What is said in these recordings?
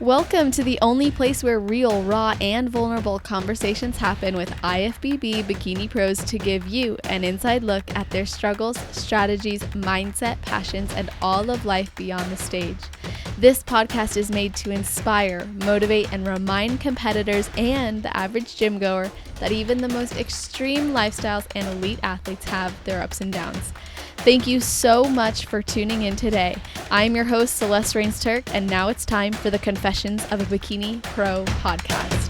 Welcome to the only place where real, raw, and vulnerable conversations happen with IFBB Bikini Pros to give you an inside look at their struggles, strategies, mindset, passions, and all of life beyond the stage. This podcast is made to inspire, motivate, and remind competitors and the average gym goer that even the most extreme lifestyles and elite athletes have their ups and downs. Thank you so much for tuning in today. I'm your host, Celeste Rains-Turk, and now it's time for the Confessions of a Bikini Pro podcast.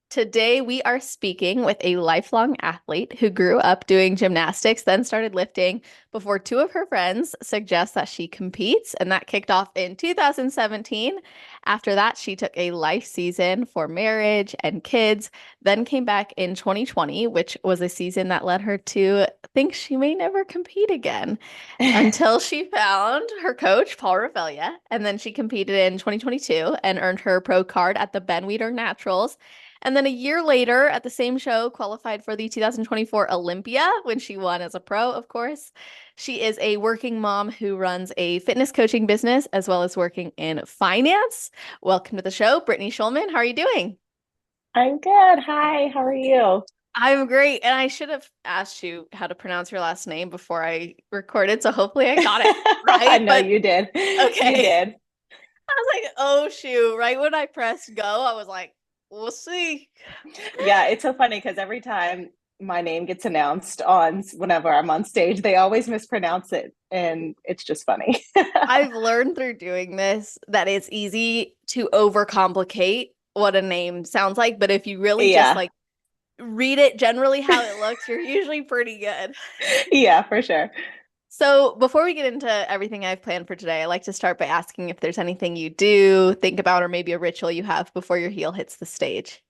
Today, we are speaking with a lifelong athlete who grew up doing gymnastics, then started lifting before two of her friends suggest that she competes, and that kicked off in 2017. After that, she took a life season for marriage and kids, then came back in 2020, which was a season that led her to think she may never compete again until she found her coach, Paul Revelia, and then she competed in 2022 and earned her pro card at the Ben Weider Naturals. And then a year later, at the same show, qualified for the 2024 Olympia when she won as a pro, of course. She is a working mom who runs a fitness coaching business as well as working in finance. Welcome to the show, Brittany Shulman. How are you doing? I'm good. Hi, how are you? I'm great. And I should have asked you how to pronounce your last name before I recorded, so hopefully I got it right. I know you did. Okay. You did. I was like, oh, shoot. Right when I pressed go, I was like, we'll see. Yeah, it's so funny because every time my name gets announced on whenever I'm on stage, they always mispronounce it, and it's just funny. I've learned through doing this that it's easy to overcomplicate what a name sounds like, but if you really just Yeah. read it generally how it looks, you're usually pretty good. Yeah, for sure. So before we get into everything I've planned for today, I like to start by asking if there's anything you do, think about, or maybe a ritual you have before your heel hits the stage.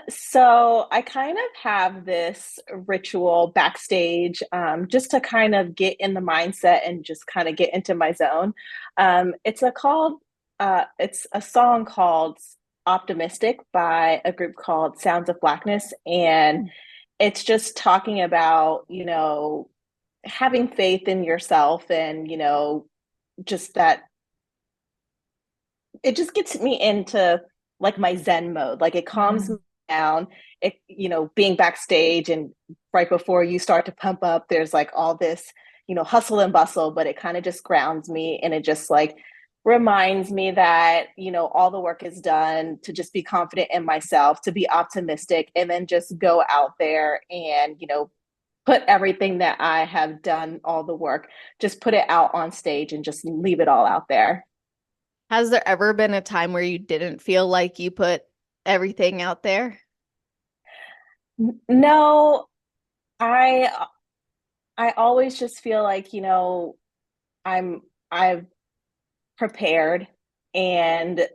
So I kind of have this ritual backstage, just to kind of get in the mindset and just kind of get into my zone. It's a song called Optimistic by a group called Sounds of Blackness. And it's just talking about, having faith in yourself and, just that it just gets me into like my Zen mode. Like it calms me down. It, being backstage and right before you start to pump up, there's like all this, hustle and bustle, but it kind of just grounds me and it just like reminds me that, all the work is done, to just be confident in myself, to be optimistic, and then just go out there and, put everything that I have done, all the work, just put it out on stage and just leave it all out there. Has there ever been a time where you didn't feel like you put everything out there? No, I I always just feel like, I've prepared, and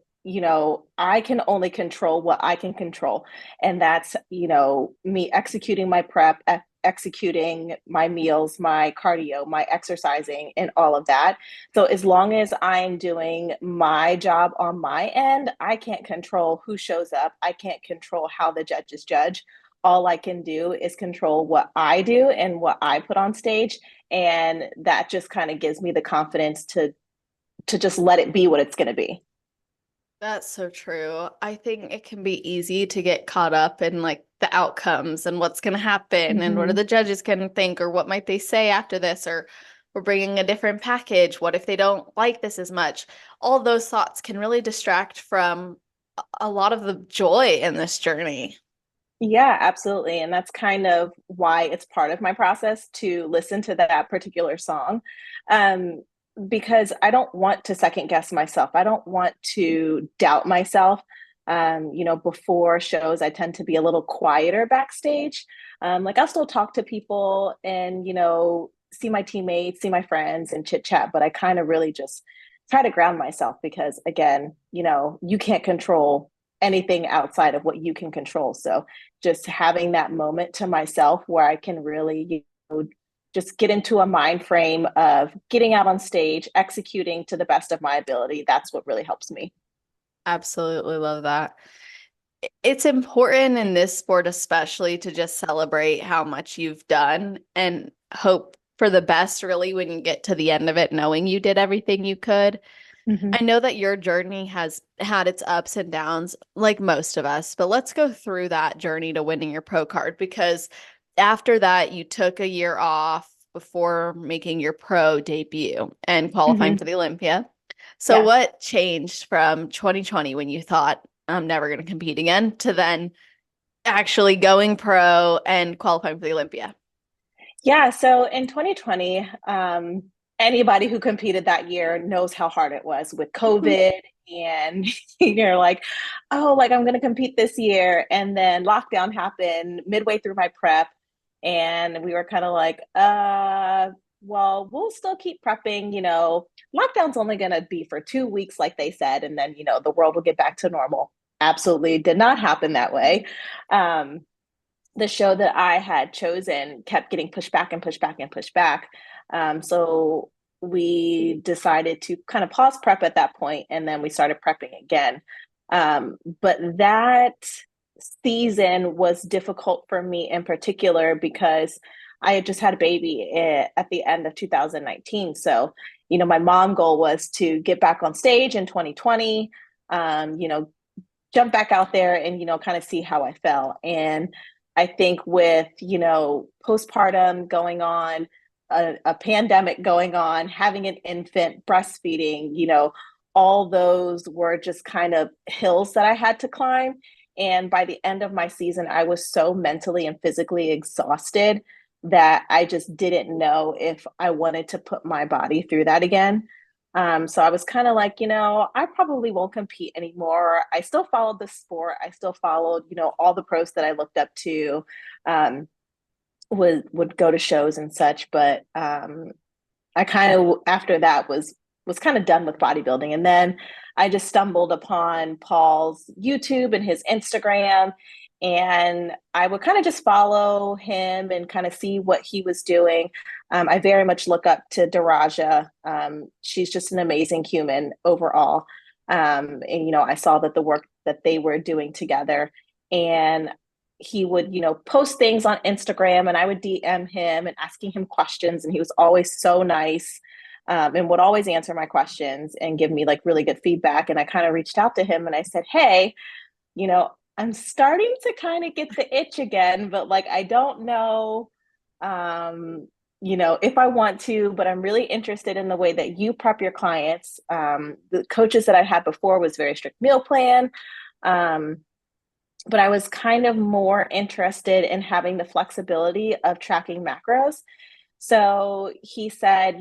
I can only control what I can control, and that's, me executing my prep, executing my meals, my cardio, my exercising, and all of that. So as long as I'm doing my job on my end, I can't control who shows up. I can't control how the judges judge. All I can do is control what I do and what I put on stage, and that just kind of gives me the confidence to just let it be what it's going to be. That's so true. I think it can be easy to get caught up in the outcomes and what's going to happen and what are Mm-hmm. the judges going to think or what might they say after this, or we're bringing a different package. What if they don't like this as much? All those thoughts can really distract from a lot of the joy in this journey. Yeah, absolutely. And that's kind of why it's part of my process to listen to that particular song. Um, because I don't want to second guess myself. I don't want to doubt myself. Before shows, I tend to be a little quieter backstage. Like I'll still talk to people and, see my teammates, see my friends and chit chat, but I kind of really just try to ground myself because again, you can't control anything outside of what you can control. So just having that moment to myself where I can really, just get into a mind frame of getting out on stage, executing to the best of my ability. That's what really helps me. Absolutely love that. it's important in this sport, especially to just celebrate how much you've done and hope for the best, really, when you get to the end of it, knowing you did everything you could. Mhm. I know that your journey has had its ups and downs, like most of us, but let's go through that journey to winning your pro card because after that, you took a year off before making your pro debut and qualifying Mhm. for the Olympia. So, Yeah. what changed from 2020 when you thought, I'm never going to compete again, to then actually going pro and qualifying for the Olympia? Yeah, so in 2020, anybody who competed that year knows how hard it was with COVID. And you're like, oh, like I'm going to compete this year. And then lockdown happened midway through my prep. And we were kind of like, well, we'll still keep prepping. Lockdown's only going to be for 2 weeks, like they said. And then, the world will get back to normal. Absolutely did not happen that way. Um, the show that I had chosen kept getting pushed back and pushed back and pushed back. So we decided to kind of pause prep at that point, and then we started prepping again. But that season was difficult for me in particular because I had just had a baby at the end of 2019. So, my mom goal was to get back on stage in 2020, jump back out there and, kind of see how I felt. And I think with, postpartum going on, a pandemic going on, having an infant, breastfeeding, all those were just kind of hills that I had to climb. And by the end of my season, I was so mentally and physically exhausted that I just didn't know if I wanted to put my body through that again. So I was kind of like, I probably won't compete anymore. I still followed the sport. I still followed, all the pros that I looked up to, um, would go to shows and such. But I kind of after that was kind of done with bodybuilding, and then I just stumbled upon Paul's YouTube and his Instagram, and I would kind of just follow him and kind of see what he was doing. I very much look up to Daraja. She's just an amazing human overall, and I saw that the work that they were doing together, and he would, post things on Instagram and I would DM him and asking him questions. And he was always so nice, and would always answer my questions and give me like really good feedback. And I kind of reached out to him and I said, hey, I'm starting to kind of get the itch again, but like, I don't know, if I want to, but I'm really interested in the way that you prep your clients. The coaches that I had before was very strict meal plan. Um, but I was kind of more interested in having the flexibility of tracking macros. So he said,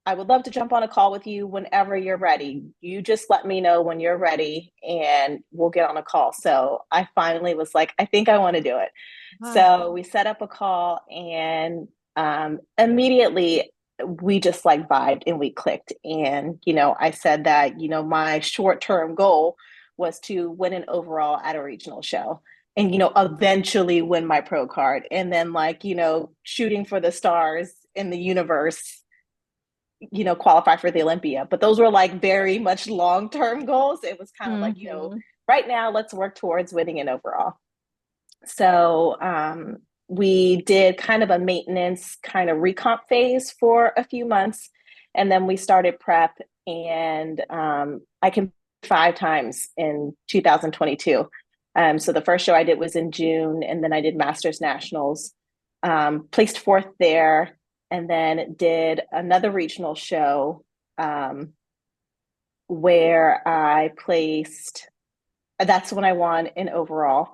I would love to jump on a call with you whenever you're ready. You just let me know when you're ready and we'll get on a call. So I finally was like, I think I want to do it. So Awesome. we set up a call and immediately we just like vibed and we clicked. And, I said that, my short term goal was to win an overall at a regional show and eventually win my pro card and then like shooting for the stars in the universe, qualify for the Olympia. But those were like very much long-term goals. It was kind of like Hmm. right now let's work towards winning an overall. So we did kind of a maintenance kind of recomp phase for a few months, and then we started prep. And I can 5 times in 2022. So the first show I did was in June, and then I did Masters Nationals, placed fourth there, and then did another regional show where I placed. That's when I won in overall.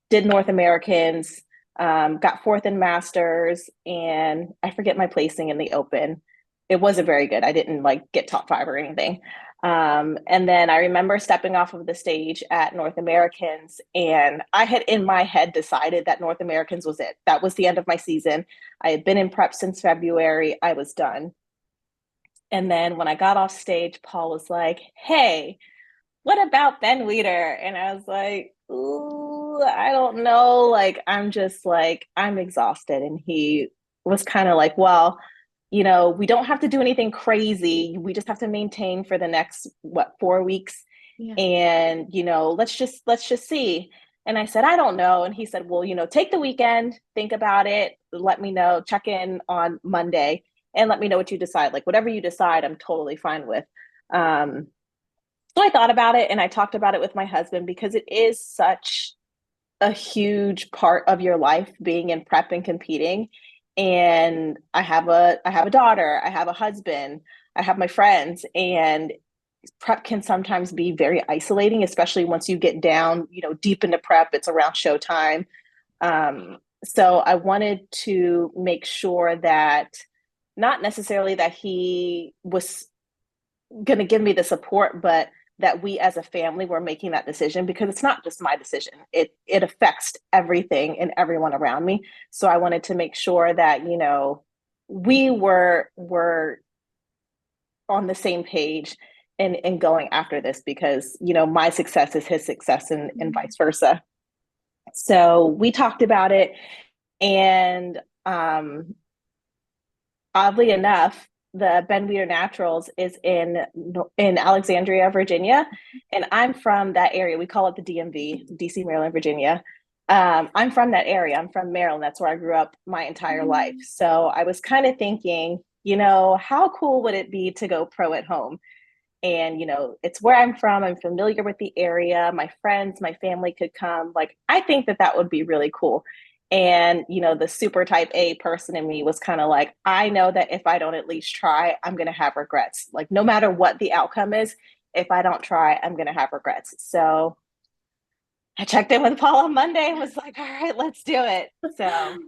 Did North Americans, got fourth in Masters, and I forget my placing in the Open. It wasn't very good. I didn't like get top five or anything. And then I remember stepping off of the stage at North Americans, and I had in my head decided that North Americans was it. That was the end of my season. I had been in prep since February. I was done. And then when I got off stage, Paul was like, hey, what about Ben Weider? And I was like, ooh, I don't know. Like, I'm just like, I'm exhausted. And he was kind of like, well, we don't have to do anything crazy. We just have to maintain for the next, 4 weeks. Yeah. And, let's just see. And I said, I don't know. And he said, well, take the weekend, think about it, let me know, check in on Monday and let me know what you decide. Like whatever you decide, I'm totally fine with. Um, so I thought about it and I talked about it with my husband because it is such a huge part of your life being in prep and competing. And I have a daughter, I have a husband, I have my friends, and prep can sometimes be very isolating, especially once you get down, deep into prep. It's around showtime. So I wanted to make sure that not necessarily that he was going to give me the support, but that we as a family were making that decision because it's not just my decision. It affects everything and everyone around me. So I wanted to make sure that, we were on the same page and going after this because, my success is his success and vice versa. So we talked about it and oddly enough, the Ben Weider Naturals is in Alexandria, Virginia, and I'm from that area. We call it the DMV, DC, Maryland, Virginia. I'm from that area. I'm from Maryland. That's where I grew up my entire life. So I was kind of thinking, how cool would it be to go pro at home? And it's where I'm from. I'm familiar with the area. My friends, my family could come. Like, I think that would be really cool. And the super type A person in me was kind of like, I know that if I don't at least try, I'm going to have regrets. Like, no matter what the outcome is, if I don't try, I'm going to have regrets. So I checked in with Paul on Monday and was like, all right, let's do it. So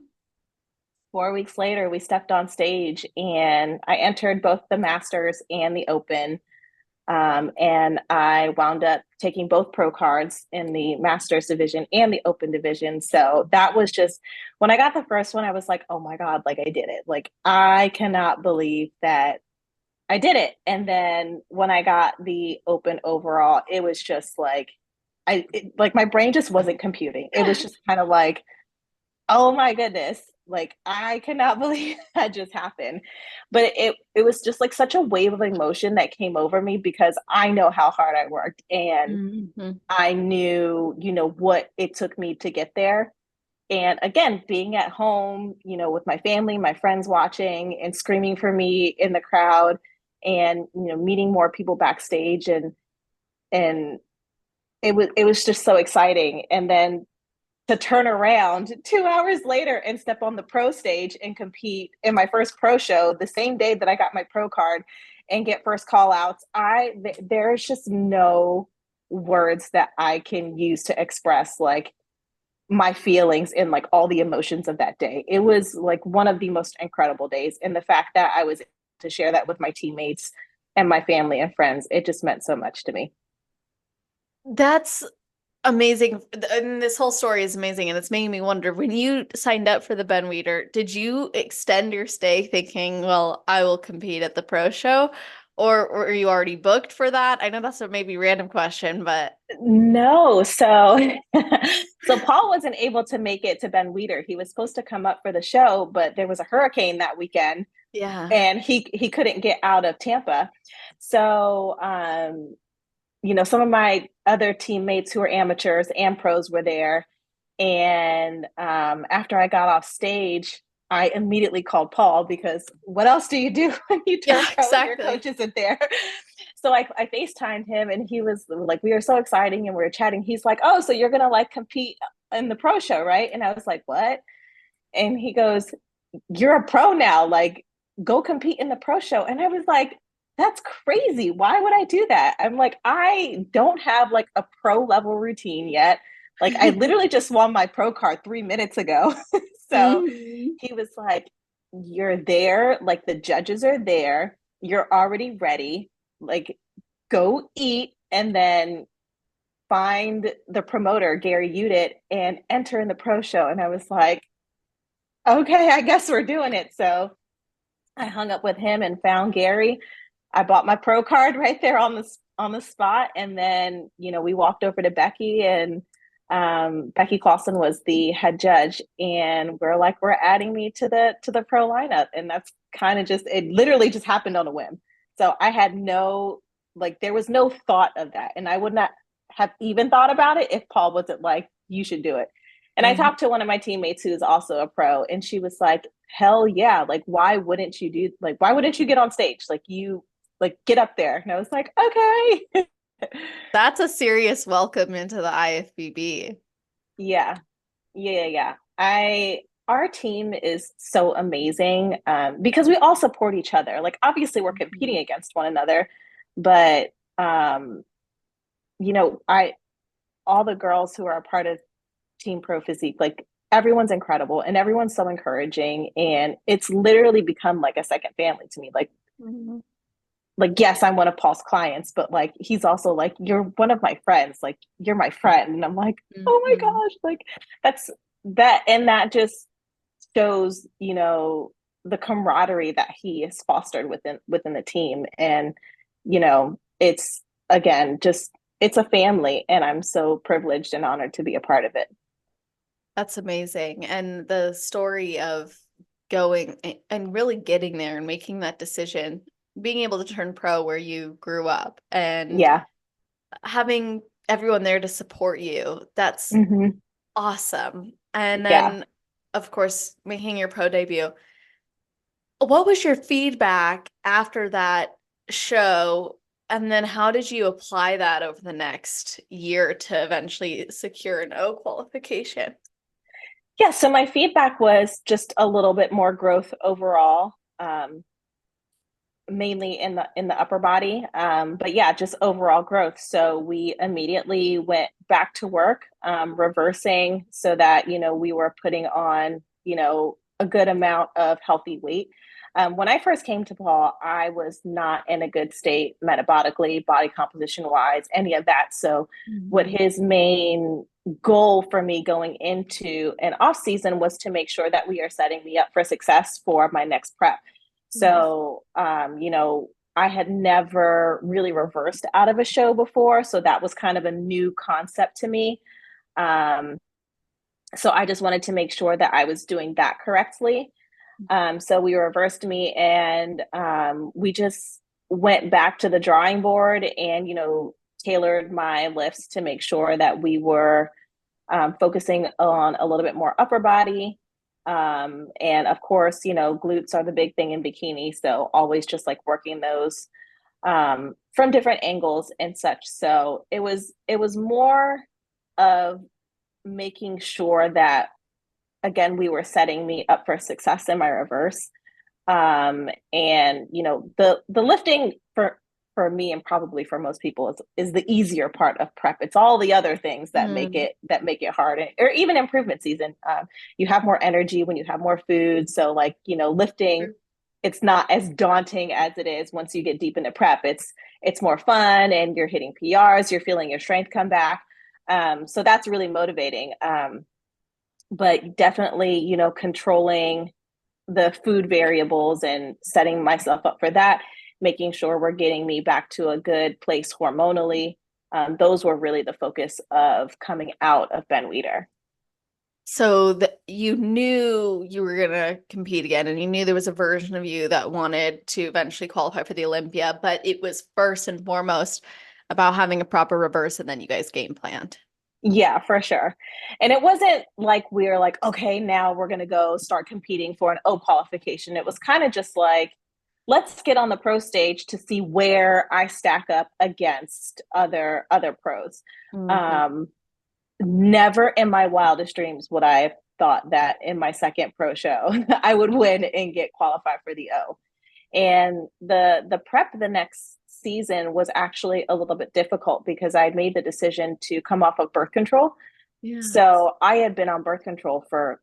4 weeks later, we stepped on stage and I entered both the Masters and the Open. And I wound up taking both pro cards in the Masters division and the Open division. So that was just, when I got the first one, I was like, oh my God, like I did it. Like, I cannot believe that I did it. And then when I got the Open overall, it was just like, like my brain just wasn't computing. It was just kind of like, oh my goodness, like I cannot believe that just happened. But it was just like such a wave of emotion that came over me because I know how hard I worked and Mm-hmm. I knew, what it took me to get there. And again, being at home, with my family, my friends watching and screaming for me in the crowd and, meeting more people backstage and it was just so exciting. And then to turn around 2 hours later and step on the pro stage and compete in my first pro show the same day that I got my pro card and get first call outs. There's just no words that I can use to express like my feelings and like all the emotions of that day. It was like one of the most incredible days. And the fact that I was able to share that with my teammates and my family and friends, it just meant so much to me. That's amazing. And this whole story is amazing. And it's making me wonder, when you signed up for the Ben Weider, did you extend your stay thinking, well, I will compete at the pro show? Or were you already booked for that? I know that's a maybe random question, but No, so so Paul wasn't able to make it to Ben Weider. He was supposed to come up for the show, but there was a hurricane that weekend yeah. and he couldn't get out of Tampa. So some of my other teammates who are amateurs and pros were there. And after I got off stage, I immediately called Paul because what else do you do when you turn Yeah, pro and your exactly. coach isn't there? So I FaceTimed him and he was like, we were so exciting and we were chatting. He's like, oh, so you're going to like compete in the pro show, right? And I was like, what? And he goes, you're a pro now. Like, go compete in the pro show. And I was like, that's crazy. Why would I do that? I'm like, I don't have like a pro level routine yet. Like, I literally just won my pro card 3 minutes ago. So Mhm. he was like, you're there. Like, the judges are there. You're already ready. Like, go eat and then find the promoter, Gary Udit, and enter in the pro show. And I was like, okay, I guess we're doing it. So I hung up with him and found Gary. I bought my pro card right there on the spot, and then we walked over to Becky, and Becky Clausen was the head judge, and we're adding me to the pro lineup, and that's kind of just it. Literally just happened on a whim. So I had like there was no thought of that. And I would not have even thought about it if Paul wasn't like, you should do it. And I Mhm. talked to one of my teammates who's also a pro, and she was like, hell yeah, like why wouldn't you do, like why wouldn't you get on stage, like you, like get up there. And I was like, okay. That's a serious welcome into the IFBB. Yeah, yeah. I Our team is so amazing, because we all support each other. Like obviously we're competing Mhm. against one another, but um, I all the girls who are a part of Team Pro Physique, like everyone's incredible and everyone's so encouraging, and it's literally become like a second family to me. Mhm. Like yes, I'm one of Paul's clients, but like he's also like, you're one of my friends, like you're my friend. And I'm like, oh my Mhm. gosh, like that's that. And that just shows, the camaraderie that he has fostered within the team. And it's, again, just it's a family, and I'm so privileged and honored to be a part of it. That's amazing. And the story of going and really getting there and making that decision, being able to turn pro where you grew up and Yeah. having everyone there to support you, that's Hmm. awesome. And Yeah. then, of course, making your pro debut. What was your feedback after that show? And then how did you apply that over the next year to eventually secure an O qualification? Yeah, so my feedback was just a little bit more growth overall, mainly in the upper body, but yeah, just overall growth. So we immediately went back to work, reversing, so that we were putting on a good amount of healthy weight. When I first came to Paul, I was not in a good state metabolically, body composition wise, any of that. So what Mhm. his main goal for me going into an off season was to make sure that we are setting me up for success for my next prep. Nice. So, I had never really reversed out of a show before. So that was kind of a new concept to me. Um, so I just wanted to make sure that I was doing that correctly. So we reversed me, and we just went back to the drawing board and, tailored my lifts to make sure that we were focusing on a little bit more upper body. And of course, glutes are the big thing in bikini. So always just like working those from different angles and such. So it was more of making sure that, again, we were setting me up for success in my reverse. And the lifting for me, and probably for most people, is the easier part of prep. It's all the other things that make Mm. it hard, or even improvement season. You have more energy when you have more food, so like lifting, it's not as daunting as it is once you get deep into prep. It's more fun, and you're hitting PRs, you're feeling your strength come back. So that's really motivating. But definitely, controlling the food variables and setting myself up for that, making sure we're getting me back to a good place hormonally. Those were really the focus of coming out of Ben Weider. So that you knew you were gonna compete again, and you knew there was a version of you that wanted to eventually qualify for the Olympia, but it was first and foremost about having a proper reverse, and then you guys game planned. Yeah, for sure. And it wasn't like we were like, okay, now we're going to go start competing for an O qualification. It was kind of just like, let's get on the pro stage to see where I stack up against other pros. Mhm. Um, Never in my wildest dreams would I have thought that in my second pro show I would win and get qualified for the O. And the prep the next season was actually a little bit difficult because I had made the decision to come off of birth control. Yeah. So I had been on birth control for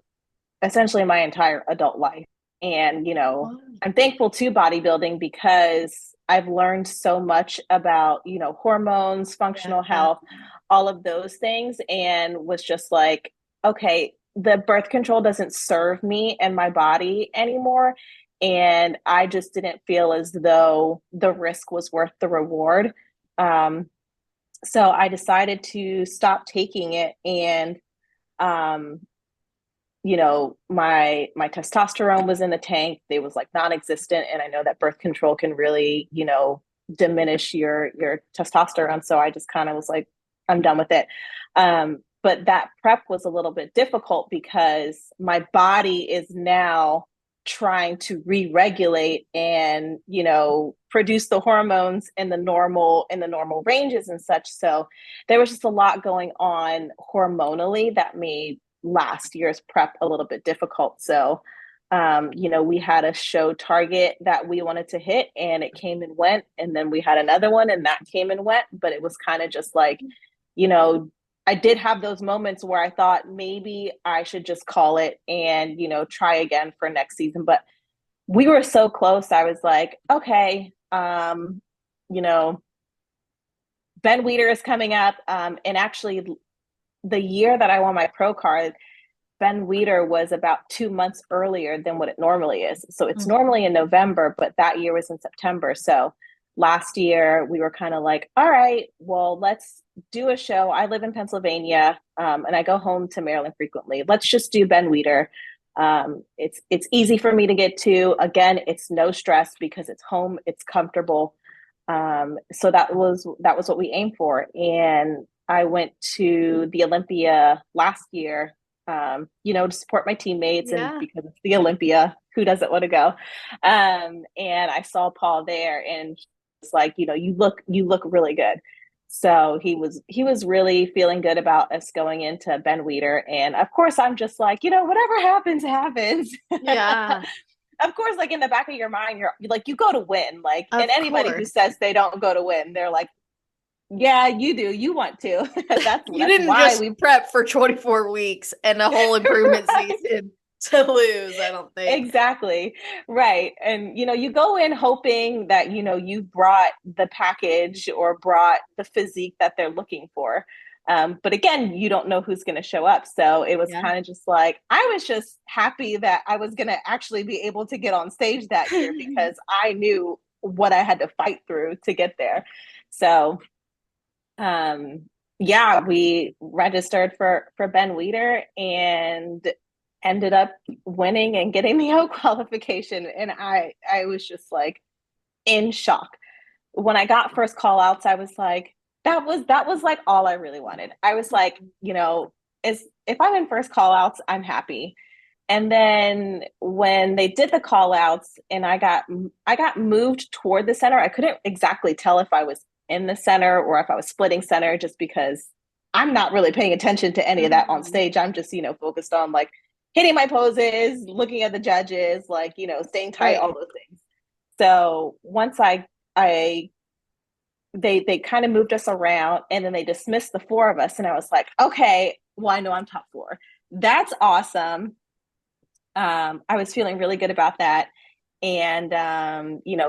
essentially my entire adult life. And, Wow. I'm thankful to bodybuilding because I've learned so much about, hormones, functional Yeah. health, all of those things, and was just like, okay, the birth control doesn't serve me and my body anymore. And I just didn't feel as though the risk was worth the reward. Um, so I decided to stop taking it, and um, my testosterone was in the tank. They was like non-existent, and I know that birth control can really, diminish your testosterone. So I just kind of was like, I'm done with it. But that prep was a little bit difficult because my body is now trying to re-regulate and, produce the hormones in the normal ranges and such. So there was just a lot going on hormonally that made last year's prep a little bit difficult. So we had a show target that we wanted to hit, and it came and went. And then we had another one, and that came and went. But it was kind of just like, I did have those moments where I thought maybe I should just call it and, try again for next season. But we were so close. I was like, okay, Ben Weider is coming up. And actually, the year that I won my pro card, Ben Weider was about 2 months earlier than what it normally is. So it's normally in November, but that year was in September. So last year we were kind of like, all right, well, let's do a show. I live in Pennsylvania, and I go home to Maryland frequently. Let's just do Ben Weider. It's easy for me to get to. Again, it's no stress because it's home, it's comfortable. So that was what we aimed for. And I went to the Olympia last year, to support my teammates, and because it's the Olympia, who doesn't want to go? And I saw Paul there, and he was like, you look really good. So he was really feeling good about us going into Ben Weider. And of course, I'm just like, whatever happens, happens. Yeah. Of course, like in the back of your mind, you're like, you go to win. Like, Of and anybody course. who says they don't go to win, they're like, yeah, you do. You want to. that's You didn't why just prep for 24 weeks and a whole improvement right. season to lose, I don't think. Exactly. Right. And, you go in hoping that, you brought the package or brought the physique that they're looking for. But again, you don't know who's going to show up. So it was kind of just like, I was just happy that I was going to actually be able to get on stage that year because I knew what I had to fight through to get there. So, we registered for Ben Weider and ended up winning and getting the O qualification. And I was just like in shock. When I got first call outs, I was like, that was like all I really wanted. I was like, if I'm in first call outs, I'm happy. And then when they did the call outs and I got moved toward the center, I couldn't exactly tell if I was in the center or if I was splitting center, just because I'm not really paying attention to any of that on stage. I'm just, focused on like hitting my poses, looking at the judges, like, staying tight, all those things. So once they kind of moved us around, and then they dismissed the four of us. And I was like, okay, well, I know I'm top four. That's awesome. I was feeling really good about that. And,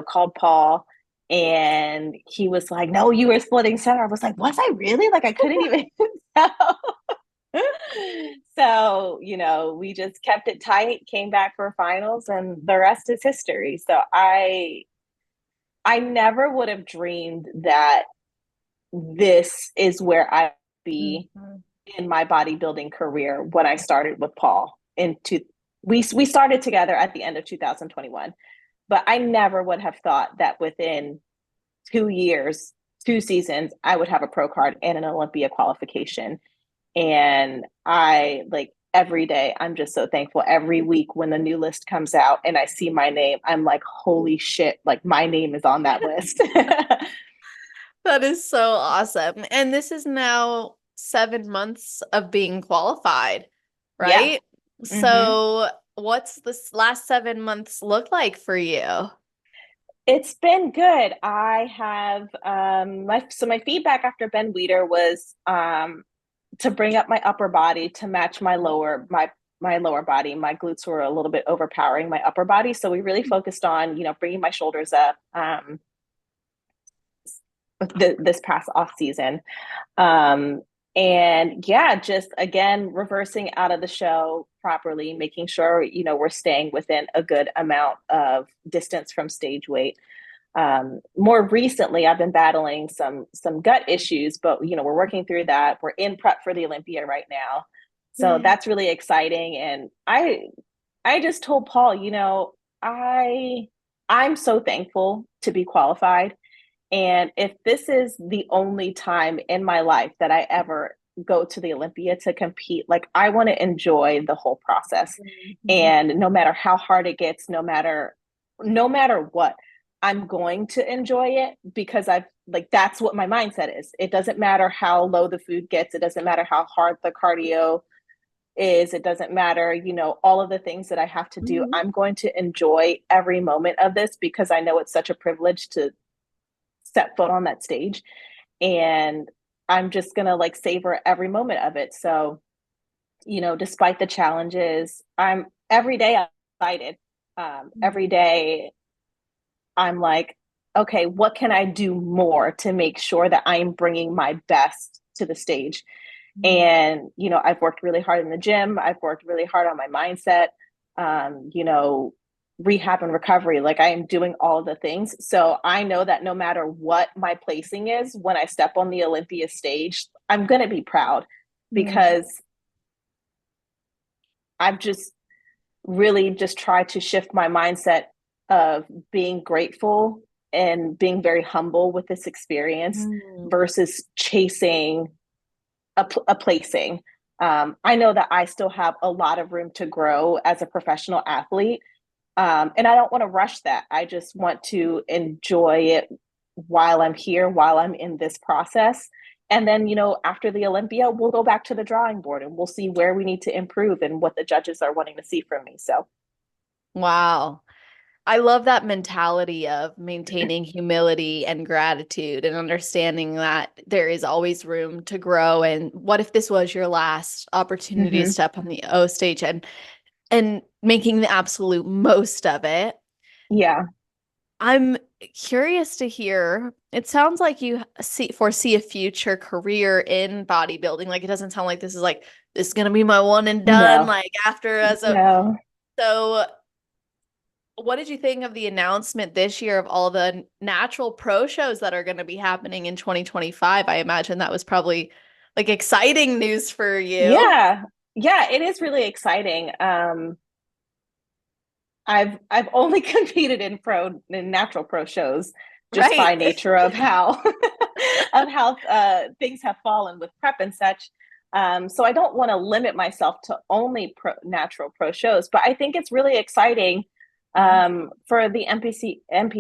called Paul, and he was like, no, you were splitting center. I was like, was I really? Like, I couldn't even tell. So, we just kept it tight, came back for finals, and the rest is history. So I never would have dreamed that this is where I'd be in my bodybuilding career when I started with Paul. We started together at the end of 2021, but I never would have thought that within 2 years, 2 seasons, I would have a pro card and an Olympia qualification. And every day, I'm just so thankful. Every week when the new list comes out and I see my name, I'm like, holy shit, like my name is on that list. That is so awesome. And this is now 7 months of being qualified, right? Yeah. So what's this last 7 months look like for you? It's been good. I have my feedback after Ben Weider was to bring up my upper body to match my lower body. My glutes were a little bit overpowering my upper body, so we really focused on bringing my shoulders up this past off season. And just again reversing out of the show properly, making sure we're staying within a good amount of distance from stage weight. More recently, I've been battling some gut issues, but we're working through that. We're in prep for the Olympia right now, so that's really exciting. And I just told Paul, I'm so thankful to be qualified. And if this is the only time in my life that I ever go to the Olympia to compete, like I want to enjoy the whole process. Mhm. And no matter how hard it gets, no matter what, I'm going to enjoy it because I've like that's what my mindset is. It doesn't matter how low the food gets, it doesn't matter how hard the cardio is, it doesn't matter, all of the things that I have to do. Mhm. I'm going to enjoy every moment of this because I know it's such a privilege to set foot on that stage, and I'm just going to like savor every moment of it. So, despite the challenges, I'm every day I'm excited. Every day I'm like, okay, what can I do more to make sure that I'm bringing my best to the stage? Mhm. And, I've worked really hard in the gym. I've worked really hard on my mindset, um, you know, rehab and recovery. Like I am doing all the things. So I know that no matter what my placing is, when I step on the Olympia stage, I'm going to be proud Mhm. because I've just really just tried to shift my mindset of being grateful and being very humble with this experience Mhm. versus chasing a placing. I know that I still have a lot of room to grow as a professional athlete. And I don't want to rush that. I just want to enjoy it while I'm here, while I'm in this process. And then, after the Olympia, we'll go back to the drawing board and we'll see where we need to improve and what the judges are wanting to see from me. So, Wow. I love that mentality of maintaining humility and gratitude and understanding that there is always room to grow. And what if this was your last opportunity to mhm. step on the O stage and making the absolute most of it? Yeah, I'm curious to hear. It sounds like you foresee a future career in bodybuilding. Like it doesn't sound like this is gonna be my one and done. no, Like after as a no. so what did you think of the announcement this year of all the natural pro shows that are going to be happening in 2025? I imagine that was probably like exciting news for you. Yeah, yeah, it is really exciting. I've only competed in natural pro shows just Right. by nature of how of how things have fallen with prep and such. So I don't want to limit myself to only natural pro shows, but I think it's really exciting for the NPC and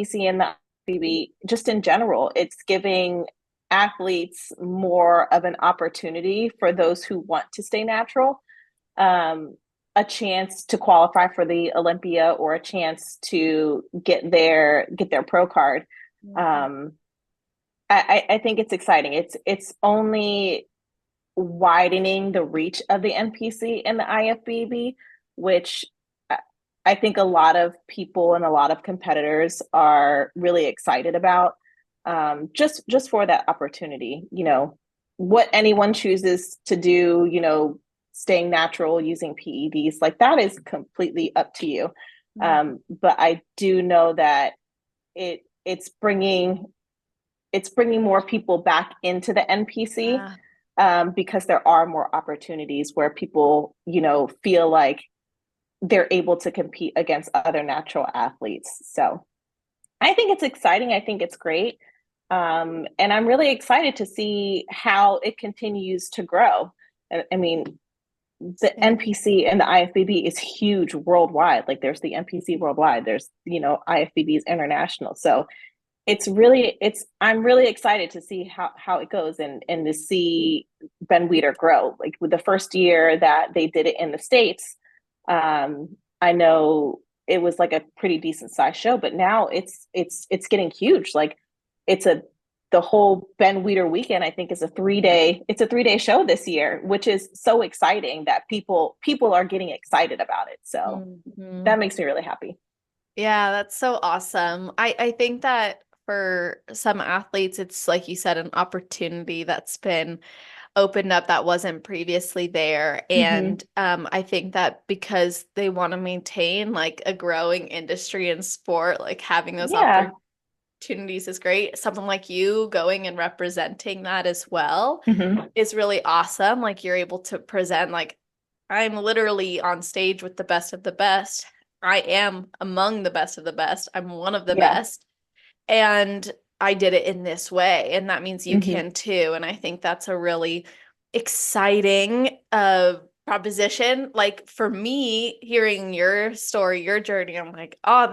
the IFBB just in general. It's giving athletes more of an opportunity for those who want to stay natural. Um, a chance to qualify for the Olympia or a chance to get their pro card. Mhm. Um, I think it's exciting. It's only widening the reach of the NPC and the IFBB, which I think a lot of people and a lot of competitors are really excited about. Just for that opportunity, what anyone chooses to do, staying natural using PEDs, like that is completely up to you. Mhm. But I do know that it it's bringing it's bringing more people back into the NPC Yeah. because there are more opportunities where people, feel like they're able to compete against other natural athletes. So I think it's exciting. I think it's great. And I'm really excited to see how it continues to grow. I mean, the Yeah. NPC and the IFBB is huge worldwide. Like there's the NPC worldwide, there's, IFBB's international. So I'm really excited to see how it goes and to see Ben Weider grow. Like with the first year that they did it in the States, I know it was like a pretty decent sized show, but now it's getting huge. Like it's a the whole Ben Weider weekend, I think, is a 3-day show this year, which is so exciting that people are getting excited about it. So Mhm. that makes me really happy. Yeah, that's so awesome. I think that for some athletes, it's like you said, an opportunity that's been opened up that wasn't previously there. Mm-hmm. And I think that because they want to maintain like a growing industry in sport, like having those Yeah. opportunities is great. Something like you going and representing that as well Mm-hmm. is really awesome. Like you're able to present like I'm literally on stage with the best of the best. I am among the best of the best. I'm one of the Yeah. best. And I did it in this way, and that means you Hmm. can too. And I think that's a really exciting proposition. Like for me, hearing your story, your journey, I'm like, oh,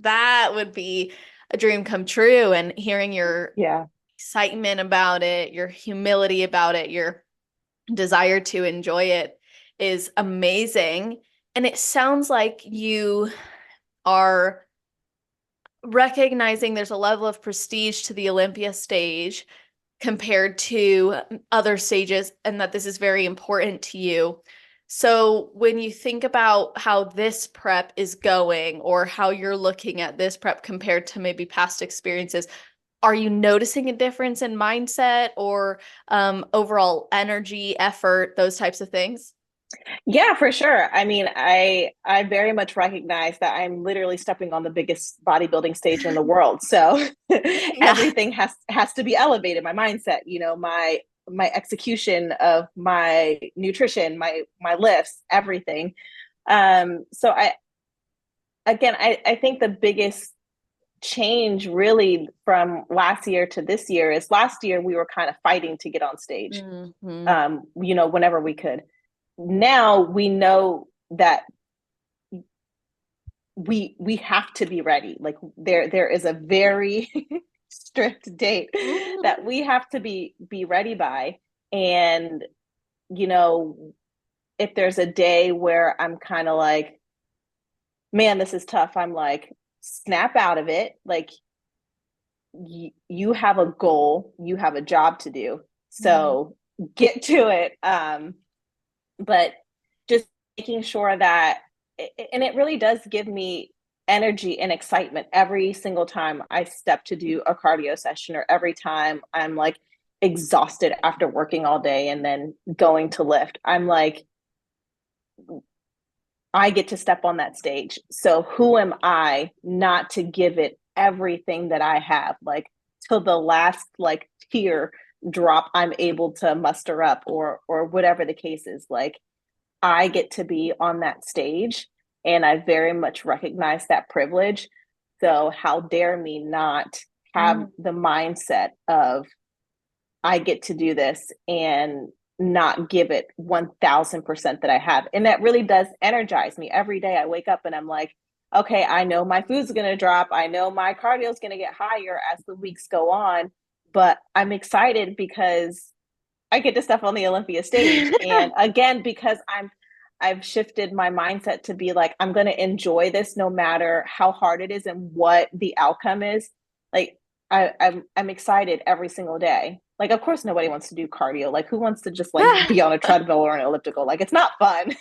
that would be a dream come true. And hearing your Yeah. excitement about it, your humility about it, your desire to enjoy it is amazing. And it sounds like you are recognizing there's a level of prestige to the Olympia stage compared to other stages, and that this is very important to you. So, when you think about how this prep is going, or how you're looking at this prep compared to maybe past experiences, are you noticing a difference in mindset or overall energy, effort, those types of things? Yeah, for sure. I mean, I very much recognize that I'm literally stepping on the biggest bodybuilding stage in the world. So Yeah. everything has to be elevated. My mindset, my execution of my nutrition, my lifts, everything. So I think the biggest change really from last year to this year is last year we were kind of fighting to get on stage, Hmm. whenever we could. Now we know that we have to be ready. Like there is a very strict date that we have to be ready by. And you know, if there's a day where I'm kind of like, man, this is tough, I'm like, snap out of it. Like you have a goal, you have a job to do, Hmm. so get to it. But just making sure that, and it really does give me energy and excitement every single time I step to do a cardio session, or every time I'm like exhausted after working all day and then going to lift. I'm like, I get to step on that stage. So who am I not to give it everything that I have? Like till the last like tear drop I'm able to muster up, or whatever the case is. Like I get to be on that stage, and I very much recognize that privilege. So how dare me not have the mindset of I get to do this and not give it 1000% that I have. And that really does energize me. Every day I wake up and I'm like, okay, I know my food's going to drop. I know my cardio is going to get higher as the weeks go on, but I'm excited because I get to step on the Olympia stage. And again, because I've shifted my mindset to be like, I'm going to enjoy this no matter how hard it is and what the outcome is. Like I'm excited every single day. Like, of course, nobody wants to do cardio. Like, who wants to just like be on a treadmill or an elliptical? Like, it's not fun.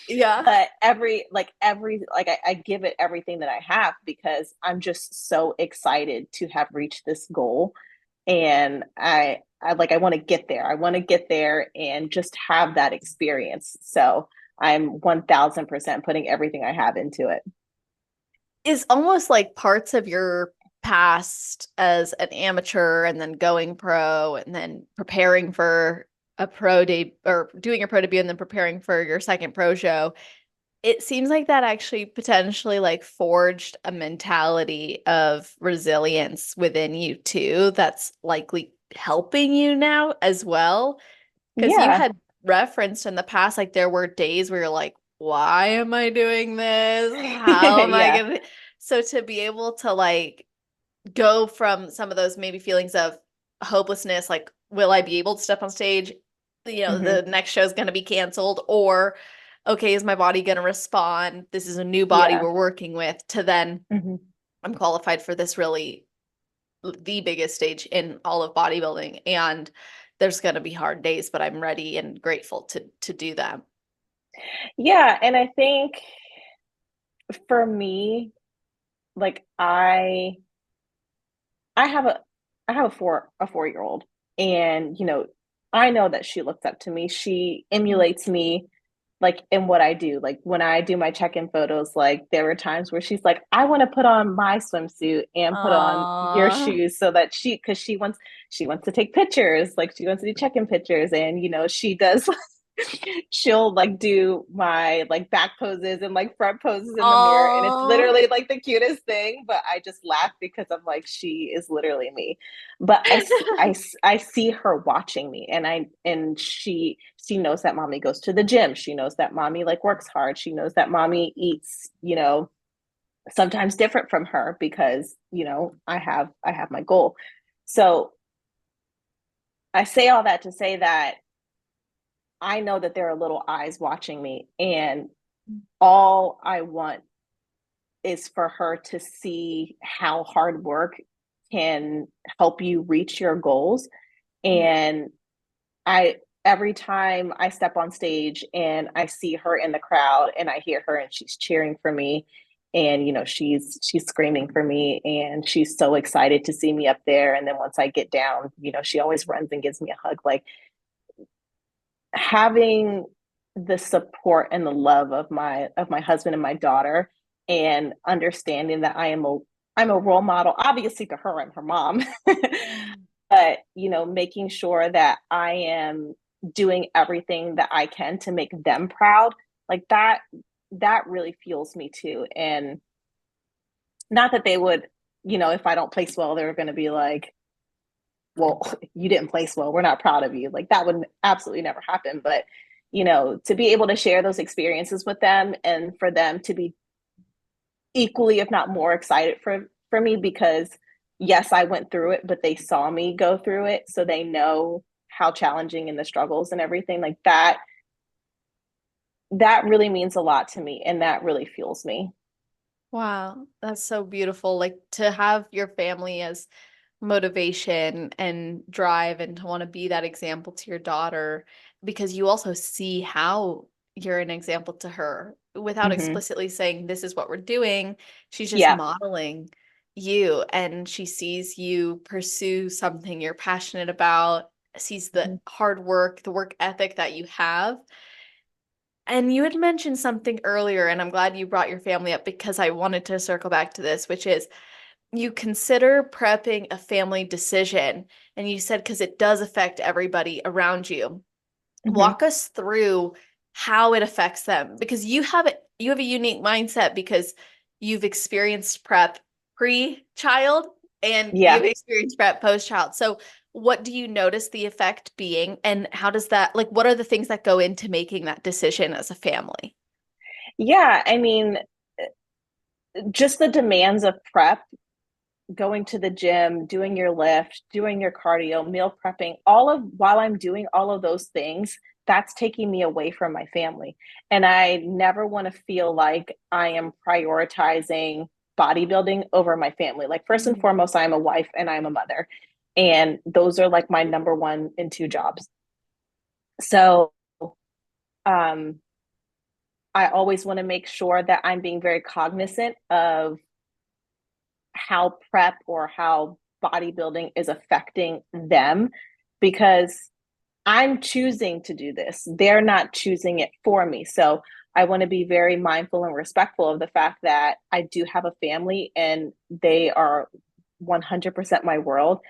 Yeah. But I give it everything that I have, because I'm just so excited to have reached this goal. And I want to get there. I want to get there and just have that experience. So I'm 1000% putting everything I have into it. Is almost like parts of your past as an amateur and then going pro and then preparing for a pro day or doing a pro debut and then preparing for your second pro show. It seems like that actually potentially like forged a mentality of resilience within you too that's likely helping you now as well. Because you Yeah. had referenced in the past, like there were days where you're like, why am I doing this? How am I Yeah. gonna? So to be able to like go from some of those maybe feelings of hopelessness, like, will I be able to step on stage? Hmm. The next show is gonna be canceled, or okay, is my body gonna respond? This is a new body Yeah. we're working with, to then Hmm. I'm qualified for this really the biggest stage in all of bodybuilding, and there's going to be hard days, but I'm ready and grateful to do that. Yeah. And I think for me, like I have a 4-year old, and I know that she looks up to me. She emulates me, like in what I do. Like when I do my check-in photos, like there were times where she's like, I want to put on my swimsuit and put on your Aww. shoes, so that because she wants to take pictures, like she wants to do check-in pictures. And she does she'll like do my like back poses and like front poses in the mirror, and it's Oh. literally like the cutest thing, but I just laugh because I'm like, she is literally me. But I see her watching me, and she knows that mommy goes to the gym, she knows that mommy like works hard, she knows that mommy eats, sometimes different from her because, I have my goal. So I say all that to say that I know that there are little eyes watching me, and all I want is for her to see how hard work can help you reach your goals. And I every time I step on stage and I see her in the crowd and I hear her and she's cheering for me, and she's screaming for me, and she's so excited to see me up there, and then once I get down, she always runs and gives me a hug. Like, having the support and the love of my husband and my daughter, and understanding that I'm a role model, obviously to her, I'm her mom. But making sure that I am doing everything that I can to make them proud, like that really fuels me too. And not that they would, if I don't place well, they're going to be like, well, you didn't place well, we're not proud of you. Like, that would absolutely never happen. But to be able to share those experiences with them, and for them to be equally, if not more, excited for me, because yes, I went through it, but they saw me go through it, so they know how challenging and the struggles and everything like that really means a lot to me, and that really fuels me. Wow, that's so beautiful. Like to have your family as motivation and drive and to want to be that example to your daughter because you also see how you're an example to her without Hmm. explicitly saying this is what we're doing. She's just Yeah. modeling you and she sees you pursue something you're passionate about, sees the Mhm. hard work, the work ethic that you have. And you had mentioned something earlier, and I'm glad you brought your family up because I wanted to circle back to this, which is you consider prepping a family decision. And you said because it does affect everybody around you. Hmm. Walk us through how it affects them because you have a unique mindset because you've experienced prep pre-child and you've Yeah. experienced prep post-child. So what do you notice the effect being and how does that like what are the things that go into making that decision as a family? Yeah, I mean, just the demands of prep, going to the gym, doing your lift, doing your cardio, meal prepping, all of while I'm doing all of those things, that's taking me away from my family. And I never want to feel like I am prioritizing bodybuilding over my family. Like, first and Mm. foremost, I'm a wife and I'm a mother. And those are like my number one and two jobs. So um I always want to make sure that I'm being very cognizant of how prep or how bodybuilding is affecting them, because I'm choosing to do this. They're not choosing it for me. So I want to be very mindful and respectful of the fact that I do have a family and they are 100% my world,